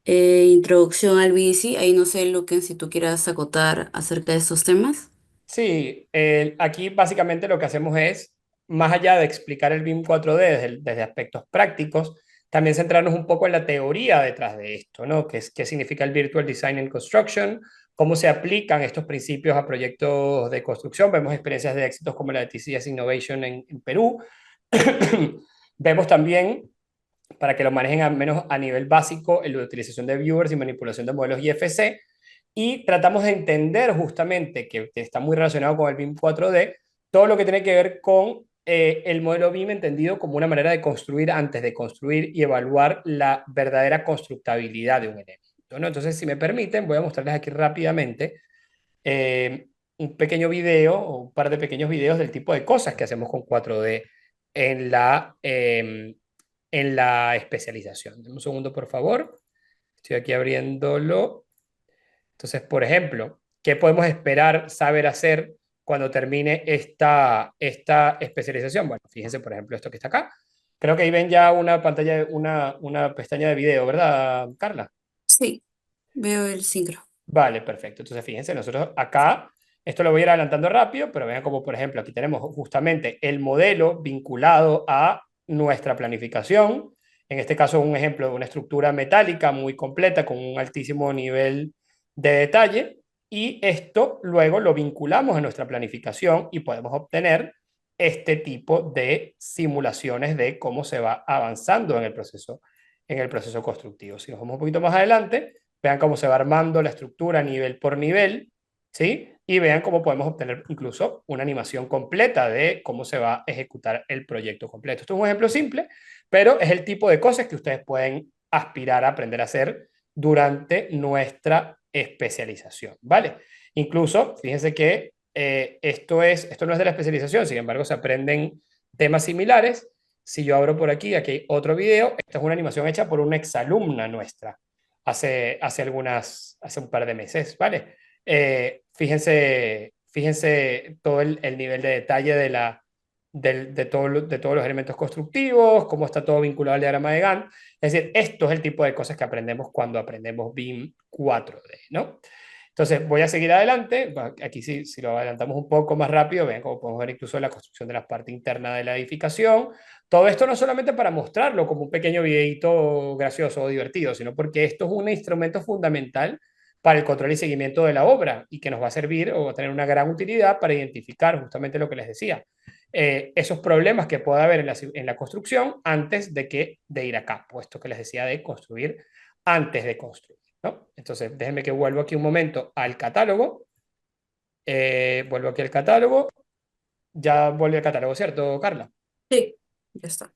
Introducción al BDC. Ahí no sé, Luquen, si tú quieras acotar acerca de estos temas. Sí, aquí básicamente lo que hacemos es, más allá de explicar el BIM 4D desde aspectos prácticos, también centrarnos un poco en la teoría detrás de esto, ¿no? ¿Qué significa el Virtual Design and Construction? ¿Cómo se aplican estos principios a proyectos de construcción? Vemos experiencias de éxitos como la de TCS Innovation en Perú. Vemos también, para que lo manejen al menos a nivel básico, la utilización de viewers y manipulación de modelos IFC, y tratamos de entender justamente, que está muy relacionado con el BIM 4D, todo lo que tiene que ver con el modelo BIM entendido como una manera de construir antes de construir y evaluar la verdadera constructabilidad de un elemento, ¿no? Entonces, si me permiten, voy a mostrarles aquí rápidamente un pequeño video o un par de pequeños videos del tipo de cosas que hacemos con 4D en en la especialización. Dame un segundo, por favor. Estoy aquí abriéndolo. Entonces, por ejemplo, ¿qué podemos esperar saber hacer cuando termine esta especialización? Bueno, fíjense, por ejemplo, esto que está acá. Creo que ahí ven ya una pantalla, una pestaña de video, ¿verdad, Carla? Sí, veo el sincro. Vale, perfecto. Entonces, fíjense, nosotros acá, esto lo voy a ir adelantando rápido, pero vean como, por ejemplo, aquí tenemos justamente el modelo vinculado a nuestra planificación. En este caso, un ejemplo de una estructura metálica muy completa con un altísimo nivel de detalle. Y esto luego lo vinculamos a nuestra planificación y podemos obtener este tipo de simulaciones de cómo se va avanzando en el proceso constructivo. Si nos vamos un poquito más adelante, vean cómo se va armando la estructura nivel por nivel, ¿sí? Y vean cómo podemos obtener incluso una animación completa de cómo se va a ejecutar el proyecto completo. Esto es un ejemplo simple, pero es el tipo de cosas que ustedes pueden aspirar a aprender a hacer durante nuestra especialización, ¿vale? Incluso, fíjense que esto no es de la especialización, sin embargo, se aprenden temas similares. Si yo abro por aquí, aquí hay otro video. Esta es una animación hecha por una exalumna nuestra hace un par de meses, ¿vale? Fíjense todo el nivel de detalle de todos los elementos constructivos, cómo está todo vinculado al diagrama de Gantt. Es decir, esto es el tipo de cosas que aprendemos cuando aprendemos BIM 4D, ¿no? Entonces, voy a seguir adelante. Aquí sí, si lo adelantamos un poco más rápido, vean cómo podemos ver incluso la construcción de la parte interna de la edificación. Todo esto no solamente para mostrarlo como un pequeño videito gracioso o divertido, sino porque esto es un instrumento fundamental para el control y seguimiento de la obra y que nos va a servir o va a tener una gran utilidad para identificar justamente lo que les decía, esos problemas que pueda haber en la construcción antes de ir a campo, esto que les decía de construir antes de construir, ¿no? Entonces, déjenme que vuelvo aquí un momento al catálogo. Vuelvo aquí al catálogo. Ya vuelve al catálogo, ¿cierto, Carla? Sí, ya está.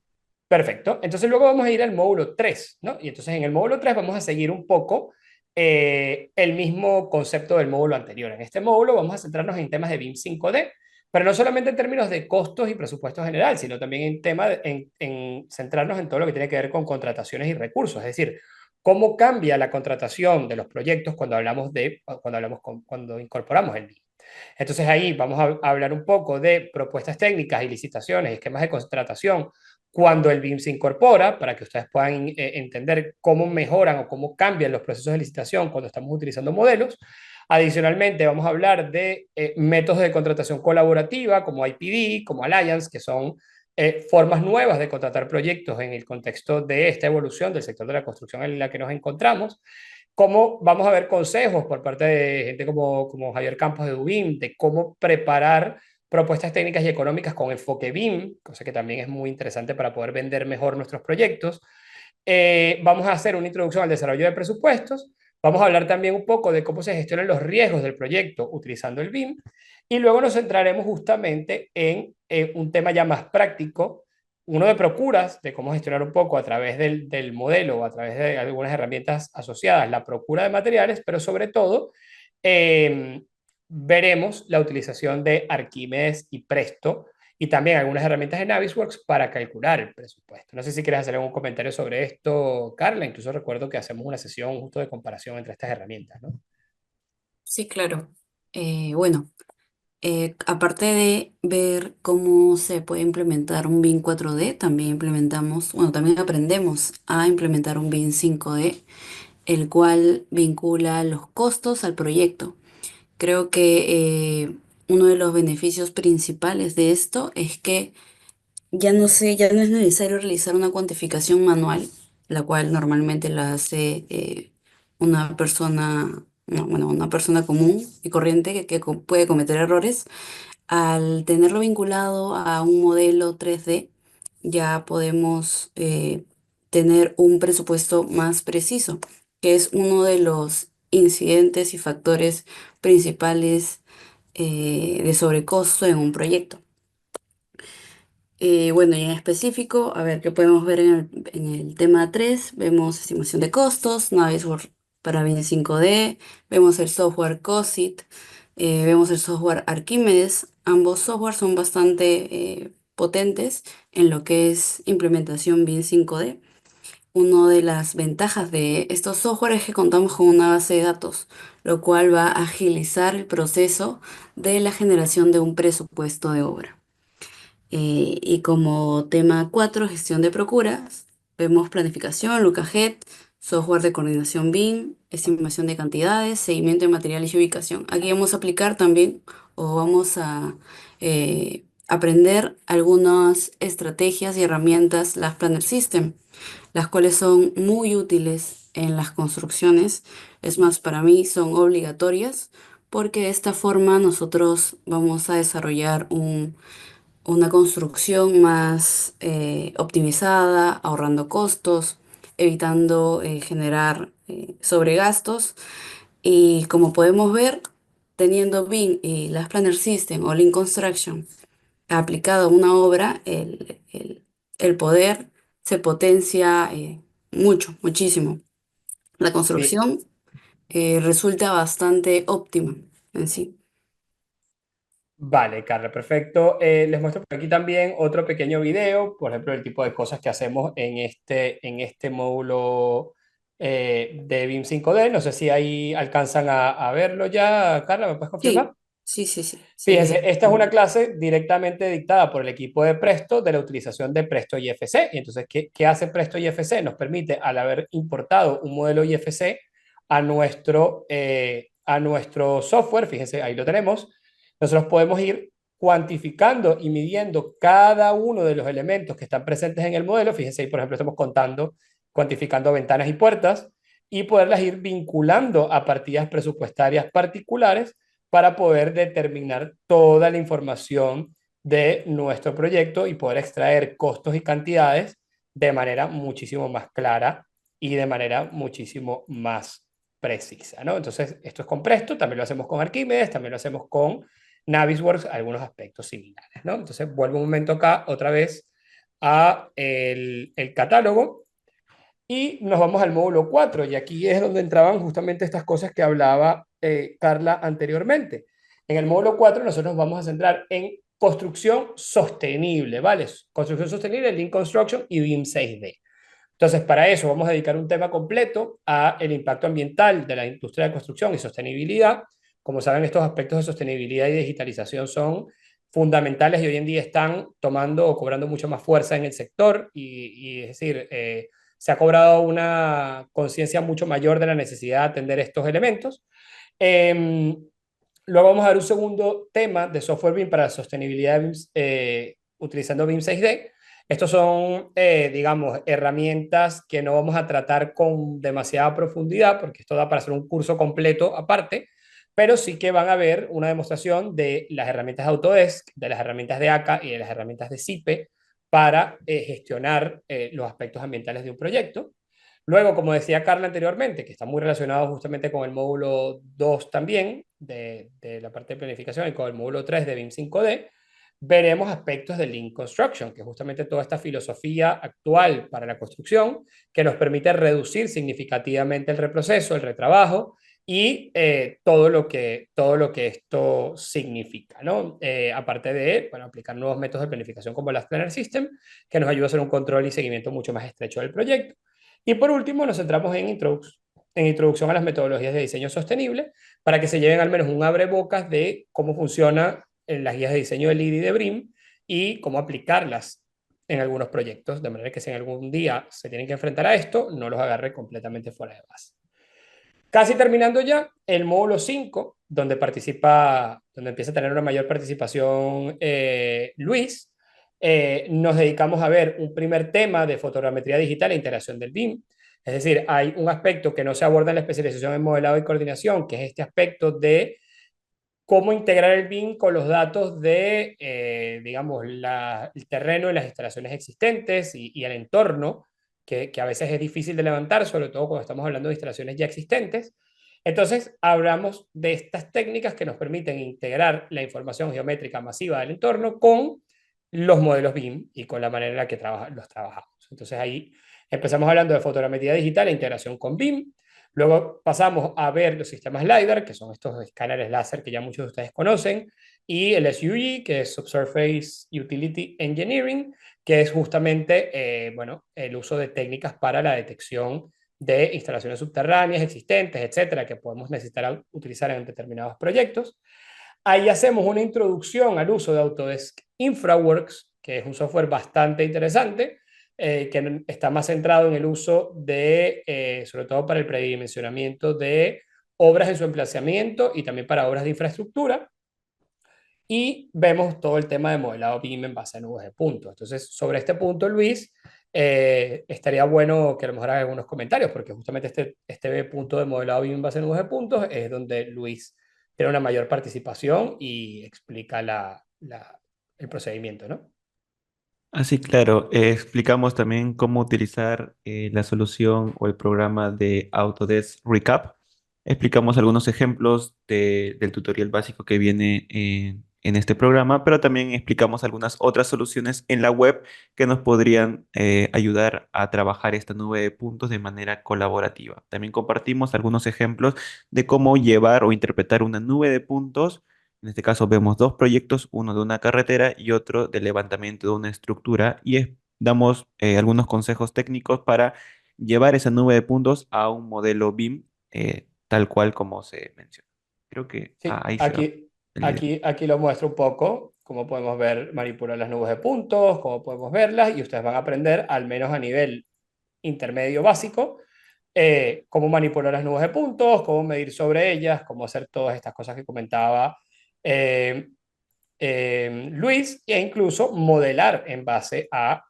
Perfecto. Entonces luego vamos a ir al módulo 3, ¿no? Y entonces en el módulo 3 vamos a seguir un poco el mismo concepto del módulo anterior. En este módulo vamos a centrarnos en temas de BIM 5D, pero no solamente en términos de costos y presupuesto general, sino también en centrarnos en todo lo que tiene que ver con contrataciones y recursos. Es decir, cómo cambia la contratación de los proyectos cuando incorporamos el BIM. Entonces ahí vamos a hablar un poco de propuestas técnicas y licitaciones, esquemas de contratación cuando el BIM se incorpora, para que ustedes puedan entender cómo mejoran o cómo cambian los procesos de licitación cuando estamos utilizando modelos. Adicionalmente, vamos a hablar de métodos de contratación colaborativa como IPD, como Alliance, que son formas nuevas de contratar proyectos en el contexto de esta evolución del sector de la construcción en la que nos encontramos. Cómo vamos a ver consejos por parte de gente como Javier Campos de Dubin, de cómo preparar propuestas técnicas y económicas con enfoque BIM, cosa que también es muy interesante para poder vender mejor nuestros proyectos. Vamos a hacer una introducción al desarrollo de presupuestos. Vamos a hablar también un poco de cómo se gestionan los riesgos del proyecto utilizando el BIM. Y luego nos centraremos justamente en un tema ya más práctico, uno de procuras, de cómo gestionar un poco a través del modelo o a través de algunas herramientas asociadas, la procura de materiales, pero sobre todo eh, veremos la utilización de Arquímedes y Presto y también algunas herramientas de Navisworks para calcular el presupuesto. No sé si quieres hacer algún comentario sobre esto, Carla. Incluso recuerdo que hacemos una sesión justo de comparación entre estas herramientas, ¿no? Sí, claro. Bueno, aparte de ver cómo se puede implementar un BIM 4D, también implementamos, bueno, también aprendemos a implementar un BIM 5D, el cual vincula los costos al proyecto. Creo que uno de los beneficios principales de esto es que ya no es necesario realizar una cuantificación manual, la cual normalmente la hace una persona, no, bueno, una persona común y corriente que puede cometer errores. Al tenerlo vinculado a un modelo 3D, ya podemos tener un presupuesto más preciso, que es uno de los incidentes y factores principales de sobrecosto en un proyecto. Bueno, y en específico, a ver, ¿qué podemos ver en el tema 3? Vemos estimación de costos, Navisworks para BIM 5D, vemos el software COSIT, vemos el software Archimedes. Ambos softwares son bastante potentes en lo que es implementación BIM 5D. Una de las ventajas de estos softwares es que contamos con una base de datos, lo cual va a agilizar el proceso de la generación de un presupuesto de obra. Y como tema 4 gestión de procuras, vemos planificación, Lookahead, software de coordinación BIM, estimación de cantidades, seguimiento de materiales y ubicación. Aquí vamos a aplicar también o vamos a aprender algunas estrategias y herramientas, las Planner System, las cuales son muy útiles en las construcciones. Es más, para mí son obligatorias porque de esta forma nosotros vamos a desarrollar una construcción más optimizada, ahorrando costos, evitando generar sobregastos. Y como podemos ver, teniendo BIM y las Planner System o Lean Construction aplicado a una obra, el poder se potencia mucho, muchísimo. La Sí. construcción resulta bastante óptima en sí. Vale, Carla, perfecto. Les muestro por aquí también otro pequeño video, por ejemplo, el tipo de cosas que hacemos en este módulo de BIM 5D. No sé si ahí alcanzan a verlo ya. Carla, ¿me puedes confirmar? Sí, sí, sí, sí, se Fíjense, ve. esta es una clase directamente dictada por el equipo de Presto de la utilización de Presto IFC. Y entonces, ¿qué hace Presto IFC? Nos permite, al haber importado un modelo IFC a nuestro software, fíjense, ahí lo tenemos, nosotros podemos ir cuantificando y midiendo cada uno de los elementos que están presentes en el modelo. Fíjense ahí, por ejemplo, estamos contando, cuantificando ventanas y puertas y poderlas ir vinculando a partidas presupuestarias particulares para poder determinar toda la información de nuestro proyecto y poder extraer costos y cantidades de manera muchísimo más clara y de manera muchísimo más precisa, ¿no? Entonces, esto es con Presto, también lo hacemos con Archimedes, también lo hacemos con Navisworks, algunos aspectos similares, ¿no? Entonces, vuelvo un momento acá otra vez a el catálogo y nos vamos al módulo 4 y aquí es donde entraban justamente estas cosas que hablaba Carla anteriormente. En el módulo 4 nosotros nos vamos a centrar en construcción sostenible, ¿vale? Construcción sostenible, Lean Construction y BIM 6D. Entonces, para eso vamos a dedicar un tema completo a el impacto ambiental de la industria de construcción y sostenibilidad. Como saben, estos aspectos de sostenibilidad y digitalización son fundamentales y hoy en día están tomando o cobrando mucho más fuerza en el sector y es decir, se ha cobrado una conciencia mucho mayor de la necesidad de atender estos elementos. Eh, Luego vamos a ver un segundo tema de software BIM para la sostenibilidad BIM, utilizando BIM 6D. Estos son, digamos, herramientas que no vamos a tratar con demasiada profundidad, porque esto da para hacer un curso completo aparte, pero sí que van a ver una demostración de las herramientas de Autodesk, de las herramientas de ACA y de las herramientas de SIPE para gestionar los aspectos ambientales de un proyecto. Luego, como decía Carla anteriormente, que está muy relacionado justamente con el módulo 2 también, de la parte de planificación, y con el módulo 3 de BIM 5D, veremos aspectos de Lean Construction, que es justamente toda esta filosofía actual para la construcción, que nos permite reducir significativamente el reproceso, el retrabajo, y todo lo que esto significa, ¿no? Aparte de, bueno, aplicar nuevos métodos de planificación como el Planner System, que nos ayuda a hacer un control y seguimiento mucho más estrecho del proyecto. Y por último, nos centramos en introducción a las metodologías de diseño sostenible, para que se lleven al menos un abrebocas de cómo funcionan las guías de diseño de LEED y de BRIM y cómo aplicarlas en algunos proyectos, de manera que si en algún día se tienen que enfrentar a esto, no los agarre completamente fuera de base. Casi terminando ya, el módulo 5, donde empieza a tener una mayor participación Luis, nos dedicamos a ver un primer tema de fotogrametría digital e integración del BIM. Es decir, hay un aspecto que no se aborda en la especialización en modelado y coordinación, que es este aspecto de cómo integrar el BIM con los datos de, digamos, el terreno y las instalaciones existentes y el entorno, que a veces es difícil de levantar, sobre todo cuando estamos hablando de instalaciones ya existentes. Entonces, hablamos de estas técnicas que nos permiten integrar la información geométrica masiva del entorno con los modelos BIM y con la manera en la que los trabajamos. Entonces, ahí empezamos hablando de fotogrametría digital e integración con BIM. Luego pasamos a ver los sistemas LiDAR, que son estos escáneres láser que ya muchos de ustedes conocen, y el SUE, que es Subsurface Utility Engineering, que es justamente bueno, el uso de técnicas para la detección de instalaciones subterráneas existentes, etcétera, que podemos necesitar utilizar en determinados proyectos. Ahí hacemos una introducción al uso de Autodesk InfraWorks, que es un software bastante interesante, que está más centrado en el uso de, sobre todo para el predimensionamiento de obras en su emplazamiento y también para obras de infraestructura. Y vemos todo el tema de modelado BIM en base a nubes de puntos. Entonces, sobre este punto, Luis, estaría bueno que a lo mejor haga algunos comentarios, porque justamente este punto de modelado BIM en base a nubes de puntos es donde Luis tiene una mayor participación y explica el procedimiento, ¿no? Así, claro, explicamos también cómo utilizar la solución o el programa de Autodesk Recap. Explicamos algunos ejemplos del tutorial básico que viene en este programa, pero también explicamos algunas otras soluciones en la web que nos podrían ayudar a trabajar esta nube de puntos de manera colaborativa. También compartimos algunos ejemplos de cómo llevar o interpretar una nube de puntos. En este caso vemos dos proyectos, uno de una carretera y otro de levantamiento de una estructura y damos algunos consejos técnicos para llevar esa nube de puntos a un modelo BIM tal cual como se menciona. Creo que Sí, ahí se va el video. aquí lo muestro un poco, cómo podemos ver, manipular las nubes de puntos, cómo podemos verlas, y ustedes van a aprender, al menos a nivel intermedio básico, cómo manipular las nubes de puntos, cómo medir sobre ellas, cómo hacer todas estas cosas que comentaba eh, Luis, e incluso modelar en base a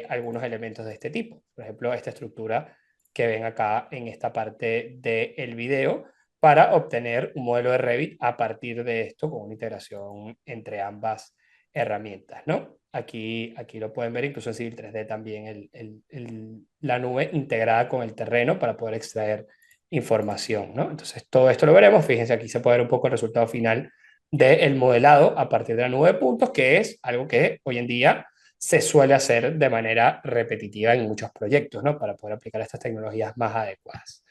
algunos elementos de este tipo. Por ejemplo, esta estructura que ven acá en esta parte del video, para obtener un modelo de Revit a partir de esto con una integración entre ambas herramientas, ¿no? Aquí lo pueden ver incluso en Civil 3D también la nube integrada con el terreno para poder extraer información, ¿no? Entonces todo esto lo veremos. Fíjense, aquí se puede ver un poco el resultado final del modelado a partir de la nube de puntos, que es algo que hoy en día se suele hacer de manera repetitiva en muchos proyectos, ¿no? Para poder aplicar estas tecnologías más adecuadas.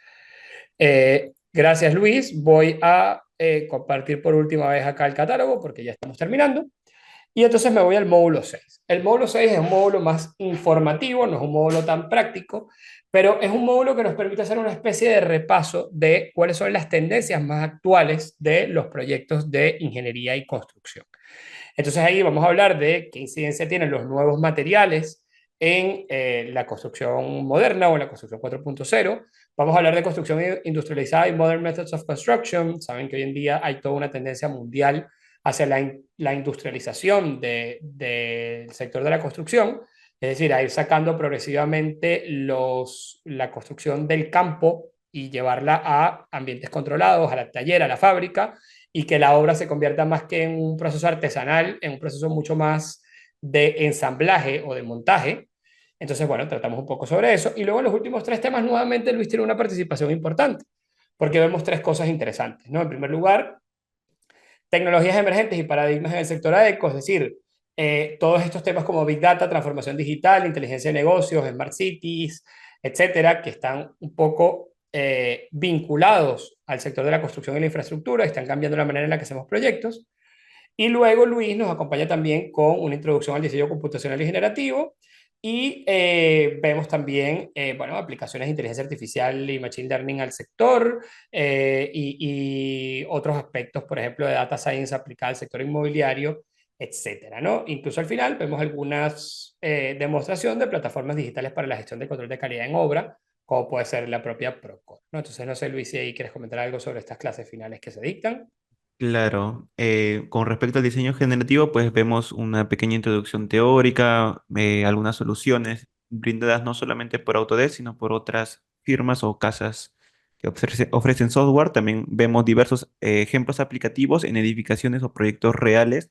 Gracias, Luis. Voy a compartir por última vez acá el catálogo porque ya estamos terminando. Y entonces me voy al módulo 6. El módulo 6 es un módulo más informativo, no es un módulo tan práctico, pero es un módulo que nos permite hacer una especie de repaso de cuáles son las tendencias más actuales de los proyectos de ingeniería y construcción. Entonces ahí vamos a hablar de qué incidencia tienen los nuevos materiales en la construcción moderna o en la construcción 4.0. Vamos a hablar de construcción industrializada y Modern Methods of Construction. Saben que hoy en día hay toda una tendencia mundial hacia la industrialización del sector de la construcción, es decir, a ir sacando progresivamente la construcción del campo y llevarla a ambientes controlados, a la tallera, a la fábrica, y que la obra se convierta más que en un proceso artesanal, en un proceso mucho más de ensamblaje o de montaje. Entonces, bueno, tratamos un poco sobre eso. Y luego en los últimos tres temas, nuevamente, Luis tiene una participación importante, porque vemos tres cosas interesantes, ¿no? En primer lugar, tecnologías emergentes y paradigmas en el sector AECO, es decir, todos estos temas como Big Data, transformación digital, inteligencia de negocios, Smart Cities, etcétera, que están un poco vinculados al sector de la construcción y la infraestructura, están cambiando la manera en la que hacemos proyectos. Y luego Luis nos acompaña también con una introducción al diseño computacional y generativo. Y vemos también, bueno, aplicaciones de inteligencia artificial y machine learning al sector, y otros aspectos, por ejemplo, de data science aplicada al sector inmobiliario, etcétera, ¿no? Incluso al final vemos algunas demostración de plataformas digitales para la gestión de control de calidad en obra, como puede ser la propia Procore, ¿no? Entonces, no sé, Luis, si ahí quieres comentar algo sobre estas clases finales que se dictan. Claro, con respecto al diseño generativo, pues vemos una pequeña introducción teórica, algunas soluciones brindadas no solamente por Autodesk, sino por otras firmas o casas que ofrecen software. También vemos diversos ejemplos aplicativos en edificaciones o proyectos reales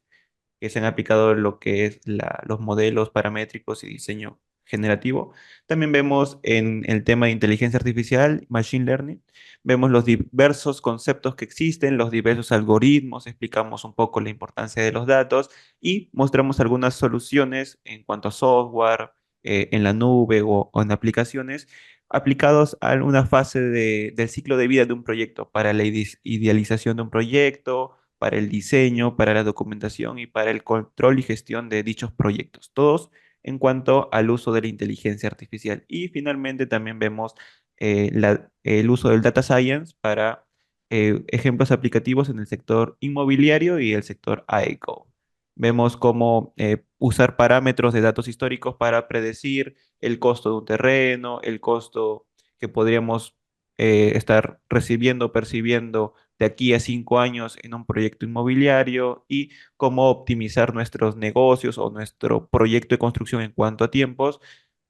que se han aplicado en lo que es los modelos paramétricos y diseño generativo. También vemos en el tema de inteligencia artificial, machine learning, vemos los diversos conceptos que existen, los diversos algoritmos, explicamos un poco la importancia de los datos y mostramos algunas soluciones en cuanto a software, en la nube o en aplicaciones aplicados a una fase del ciclo de vida de un proyecto, para la idealización de un proyecto, para el diseño, para la documentación y para el control y gestión de dichos proyectos, todos en cuanto al uso de la inteligencia artificial. Y finalmente también vemos el uso del data science para ejemplos aplicativos en el sector inmobiliario y el sector AECO. Vemos cómo usar parámetros de datos históricos para predecir el costo de un terreno, el costo que podríamos estar recibiendo, percibiendo de aquí a 5 años en un proyecto inmobiliario y cómo optimizar nuestros negocios o nuestro proyecto de construcción en cuanto a tiempos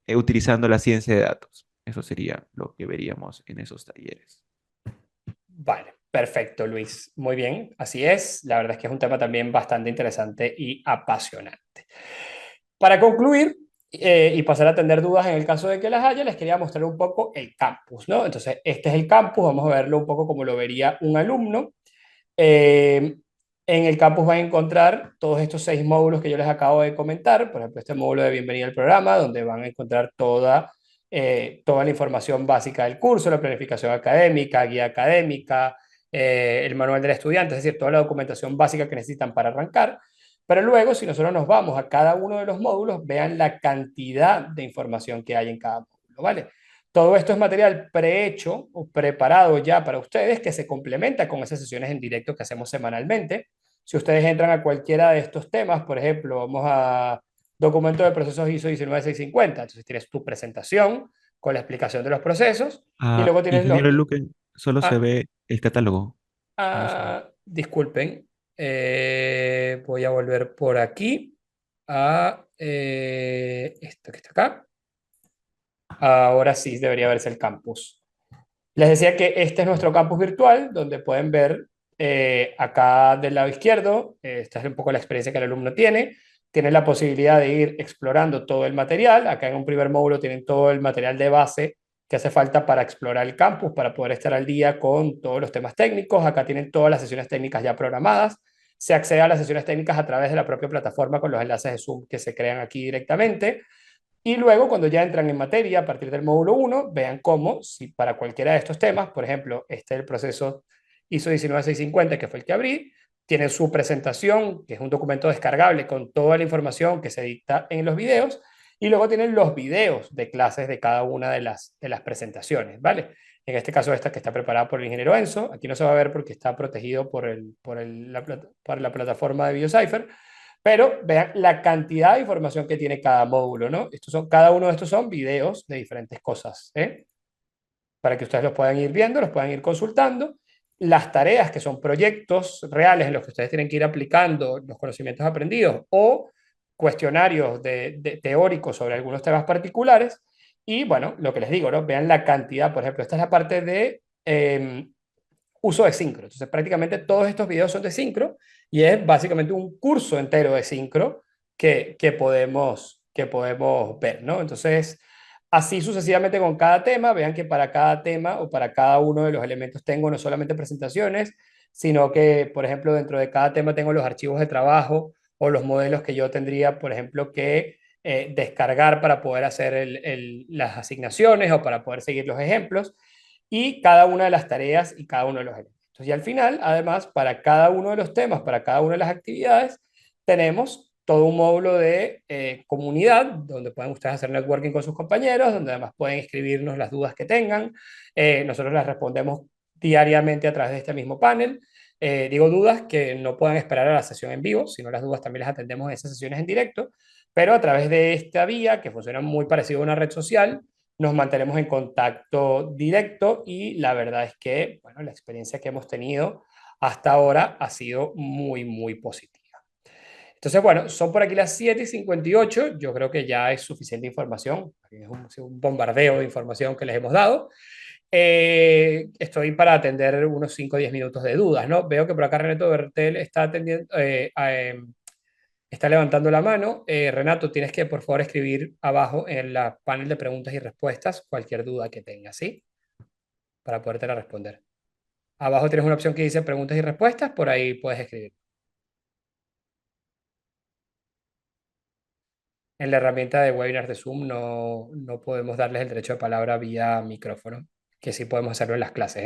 utilizando la ciencia de datos. Eso sería lo que veríamos en esos talleres. Vale, perfecto, Luis. Muy bien, así es. La verdad es que es un tema también bastante interesante y apasionante. Para concluir y pasar a atender dudas en el caso de que las haya, les quería mostrar un poco el campus, ¿no? Entonces, este es el campus, vamos a verlo un poco como lo vería un alumno. Eh, en el campus van a encontrar todos estos 6 módulos que yo les acabo de comentar, por ejemplo, este módulo de bienvenida al programa, donde van a encontrar toda la información básica del curso, la planificación académica, guía académica, el manual del estudiante, es decir, toda la documentación básica que necesitan para arrancar. Pero luego, si nosotros nos vamos a cada uno de los módulos, vean la cantidad de información que hay en cada módulo, ¿vale? Todo esto es material prehecho o preparado ya para ustedes, que se complementa con esas sesiones en directo que hacemos semanalmente. Si ustedes entran a cualquiera de estos temas, por ejemplo, vamos a documento de procesos ISO 19650, entonces tienes tu presentación con la explicación de los procesos. Y Ah, luego tienes ingeniero los... Luque, solo se Ah, ve el catálogo. No se ve. disculpen, voy a volver por aquí a esto que está acá. Ahora sí debería verse el campus. Les decía que este es nuestro campus virtual, donde pueden ver acá del lado izquierdo, esta es un poco la experiencia que el alumno tiene. Tienen la posibilidad de ir explorando todo el material. Acá en un primer módulo tienen todo el material de base que hace falta para explorar el campus, para poder estar al día con todos los temas técnicos. Acá tienen todas las sesiones técnicas ya programadas. Se accede a las sesiones técnicas a través de la propia plataforma con los enlaces de Zoom que se crean aquí directamente. Y luego, cuando ya entran en materia, a partir del módulo 1, vean cómo, si para cualquiera de estos temas, por ejemplo, este es el proceso ISO 19650, que fue el que abrí, tienen su presentación, que es un documento descargable con toda la información que se dicta en los videos, y luego tienen los videos de clases de cada una de las presentaciones, ¿vale? En este caso, esta que está preparada por el ingeniero Enzo, aquí no se va a ver porque está protegido por la plataforma de BioCypher, pero vean la cantidad de información que tiene cada módulo, ¿no? Cada uno de estos son videos de diferentes cosas, ¿eh? Para que ustedes los puedan ir viendo, los puedan ir consultando. Las tareas, que son proyectos reales en los que ustedes tienen que ir aplicando los conocimientos aprendidos o cuestionarios teóricos sobre algunos temas particulares. Y bueno, lo que les digo, ¿no? Vean la cantidad, por ejemplo, esta es la parte de uso de sincro. Entonces, prácticamente todos estos videos son de sincro y es básicamente un curso entero de sincro que podemos ver, ¿no? Entonces, así sucesivamente con cada tema, vean que para cada tema o para cada uno de los elementos tengo no solamente presentaciones, sino que, por ejemplo, dentro de cada tema tengo los archivos de trabajo o los modelos que yo tendría, por ejemplo, que descargar para poder hacer las asignaciones o para poder seguir los ejemplos y cada una de las tareas y cada uno de los elementos. Y al final, además, para cada uno de los temas, para cada una de las actividades, tenemos todo un módulo de comunidad, donde pueden ustedes hacer networking con sus compañeros, donde además pueden escribirnos las dudas que tengan. Nosotros las respondemos diariamente a través de este mismo panel. Digo dudas que no puedan esperar a la sesión en vivo, sino las dudas también las atendemos en esas sesiones en directo, pero a través de esta vía, que funciona muy parecido a una red social, nos mantenemos en contacto directo y la verdad es que, bueno, la experiencia que hemos tenido hasta ahora ha sido muy, muy positiva. Entonces, bueno, son por aquí las 7:58. Yo creo que ya es suficiente información. Es un bombardeo de información que les hemos dado. Estoy para atender unos 5 o 10 minutos de dudas, ¿no? Veo que por acá Renato Bertel está atendiendo, está levantando la mano. Renato, tienes que por favor escribir abajo en la panel de preguntas y respuestas cualquier duda que tengas, ¿sí? Para podértela responder. Abajo tienes una opción que dice preguntas y respuestas, por ahí puedes escribir. En la herramienta de webinars de Zoom no podemos darles el derecho de palabra vía micrófono, que sí podemos hacerlo en las clases,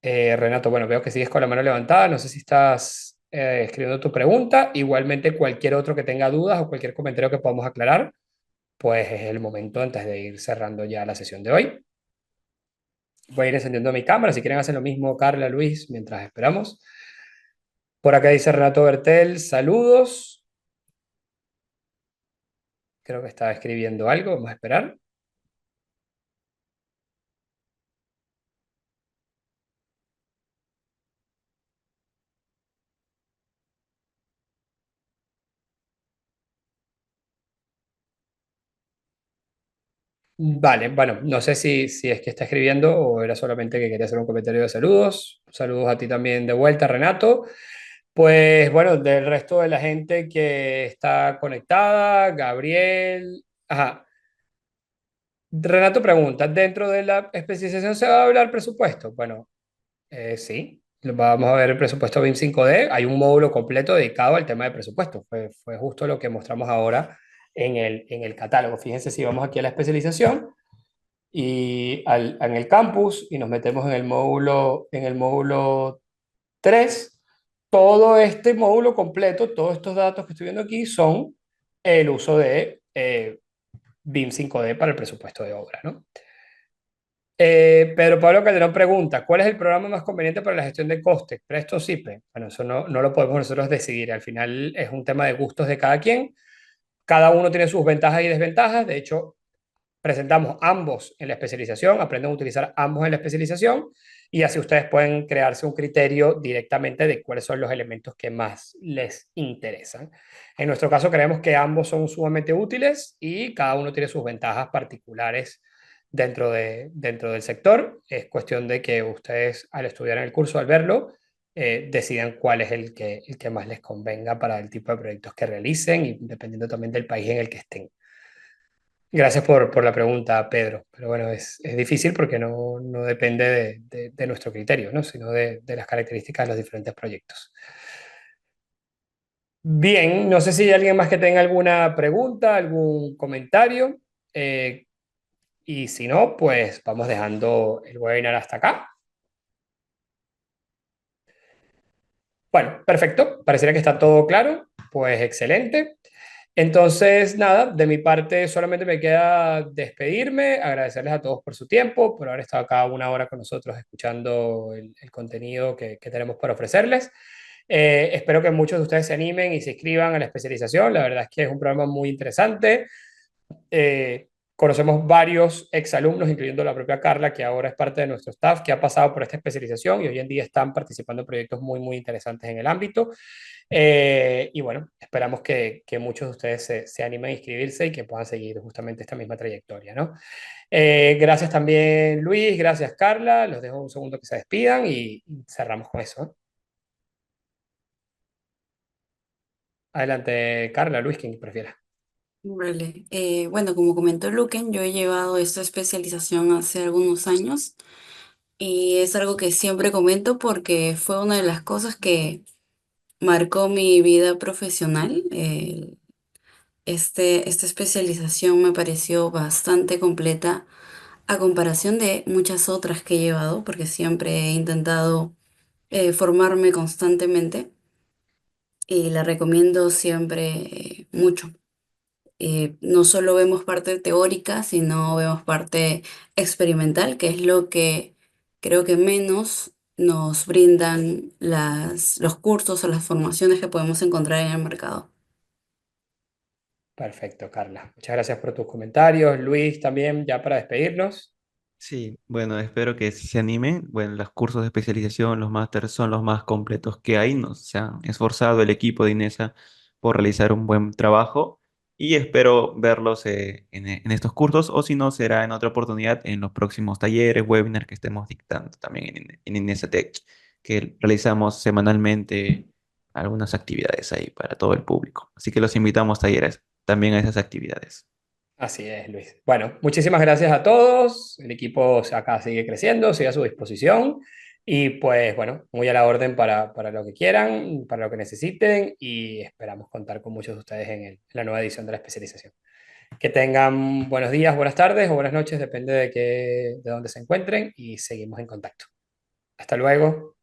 ¿eh? Renato, bueno, veo que sigues con la mano levantada. No sé si estás escribiendo tu pregunta. Igualmente, cualquier otro que tenga dudas o cualquier comentario que podamos aclarar, pues es el momento antes de ir cerrando ya la sesión de hoy. Voy a ir encendiendo mi cámara. Si quieren hacer lo mismo, Carla, Luis, mientras esperamos. Por acá dice Renato Bertel, saludos. Creo que estaba escribiendo algo. Vamos a esperar. Vale, bueno, no sé si es que está escribiendo o era solamente que quería hacer un comentario de saludos. Saludos a ti también de vuelta, Renato. Pues bueno, del resto de la gente que está conectada, Gabriel. Ajá. Renato pregunta, ¿dentro de la especialización se va a hablar presupuesto? Bueno, sí, vamos a ver el presupuesto BIM 5D. Hay un módulo completo dedicado al tema de presupuesto. Fue justo lo que mostramos ahora en el catálogo. Fíjense si vamos aquí a la especialización y en el campus y nos metemos en el módulo 3. Todo este módulo completo, todos estos datos que estoy viendo aquí son el uso de BIM 5D para el presupuesto de obra, ¿no? Pedro Pablo Calderón pregunta, ¿cuál es el programa más conveniente para la gestión de costes? ¿Presto o SIPE? Bueno, eso no lo podemos nosotros decidir. Al final es un tema de gustos de cada quien. Cada uno tiene sus ventajas y desventajas. De hecho, presentamos ambos en la especialización, aprenden a utilizar ambos en la especialización y así ustedes pueden crearse un criterio directamente de cuáles son los elementos que más les interesan. En nuestro caso creemos que ambos son sumamente útiles y cada uno tiene sus ventajas particulares dentro del sector. Es cuestión de que ustedes al estudiar en el curso, al verlo, decidan cuál es el que más les convenga para el tipo de proyectos que realicen y dependiendo también del país en el que estén. Gracias por la pregunta, Pedro. Pero bueno, es difícil porque no depende de nuestro criterio, ¿no? Sino de las características de los diferentes proyectos. Bien, no sé si hay alguien más que tenga alguna pregunta, algún comentario. eh, y si no, pues vamos dejando el webinar hasta acá. Bueno, perfecto. Pareciera que está todo claro. Pues excelente. Entonces, nada, de mi parte solamente me queda despedirme, agradecerles a todos por su tiempo, por haber estado acá una hora con nosotros escuchando el contenido que tenemos para ofrecerles. Espero que muchos de ustedes se animen y se inscriban a la especialización. La verdad es que es un programa muy interesante. Eh, Conocemos varios exalumnos, incluyendo la propia Carla, que ahora es parte de nuestro staff, que ha pasado por esta especialización y hoy en día están participando en proyectos muy interesantes en el ámbito. Y bueno, esperamos que muchos de ustedes se animen a inscribirse y que puedan seguir justamente esta misma trayectoria, ¿no? Gracias también, Luis, gracias, Carla. Los dejo un segundo que se despidan y cerramos con eso, ¿no? Adelante, Carla, Luis, quien prefiera. Vale. Bueno, como comentó Luquen, yo he llevado esta especialización hace algunos años y es algo que siempre comento porque fue una de las cosas que marcó mi vida profesional. Esta especialización me pareció bastante completa a comparación de muchas otras que he llevado, porque siempre he intentado formarme constantemente y la recomiendo siempre mucho. No solo vemos parte teórica, sino vemos parte experimental, que es lo que creo que menos nos brindan los cursos o las formaciones que podemos encontrar en el mercado. Perfecto, Carla. Muchas gracias por tus comentarios. Luis, también, ya para despedirnos. Sí, bueno, espero que sí se animen. Bueno, los cursos de especialización, los másteres son los más completos que hay. Nos se han esforzado el equipo de INESA por realizar un buen trabajo y espero verlos en estos cursos o si no, será en otra oportunidad en los próximos talleres, webinars que estemos dictando también en INESA Tech, que realizamos semanalmente algunas actividades ahí para todo el público. Así que los invitamos talleres también a esas actividades. Así es, Luis. Bueno, muchísimas gracias a todos. El equipo acá sigue creciendo, sigue a su disposición. Y pues bueno, muy a la orden para lo que quieran, para lo que necesiten y esperamos contar con muchos de ustedes en la nueva edición de la especialización. Que tengan buenos días, buenas tardes o buenas noches, depende de dónde se encuentren y seguimos en contacto. Hasta luego.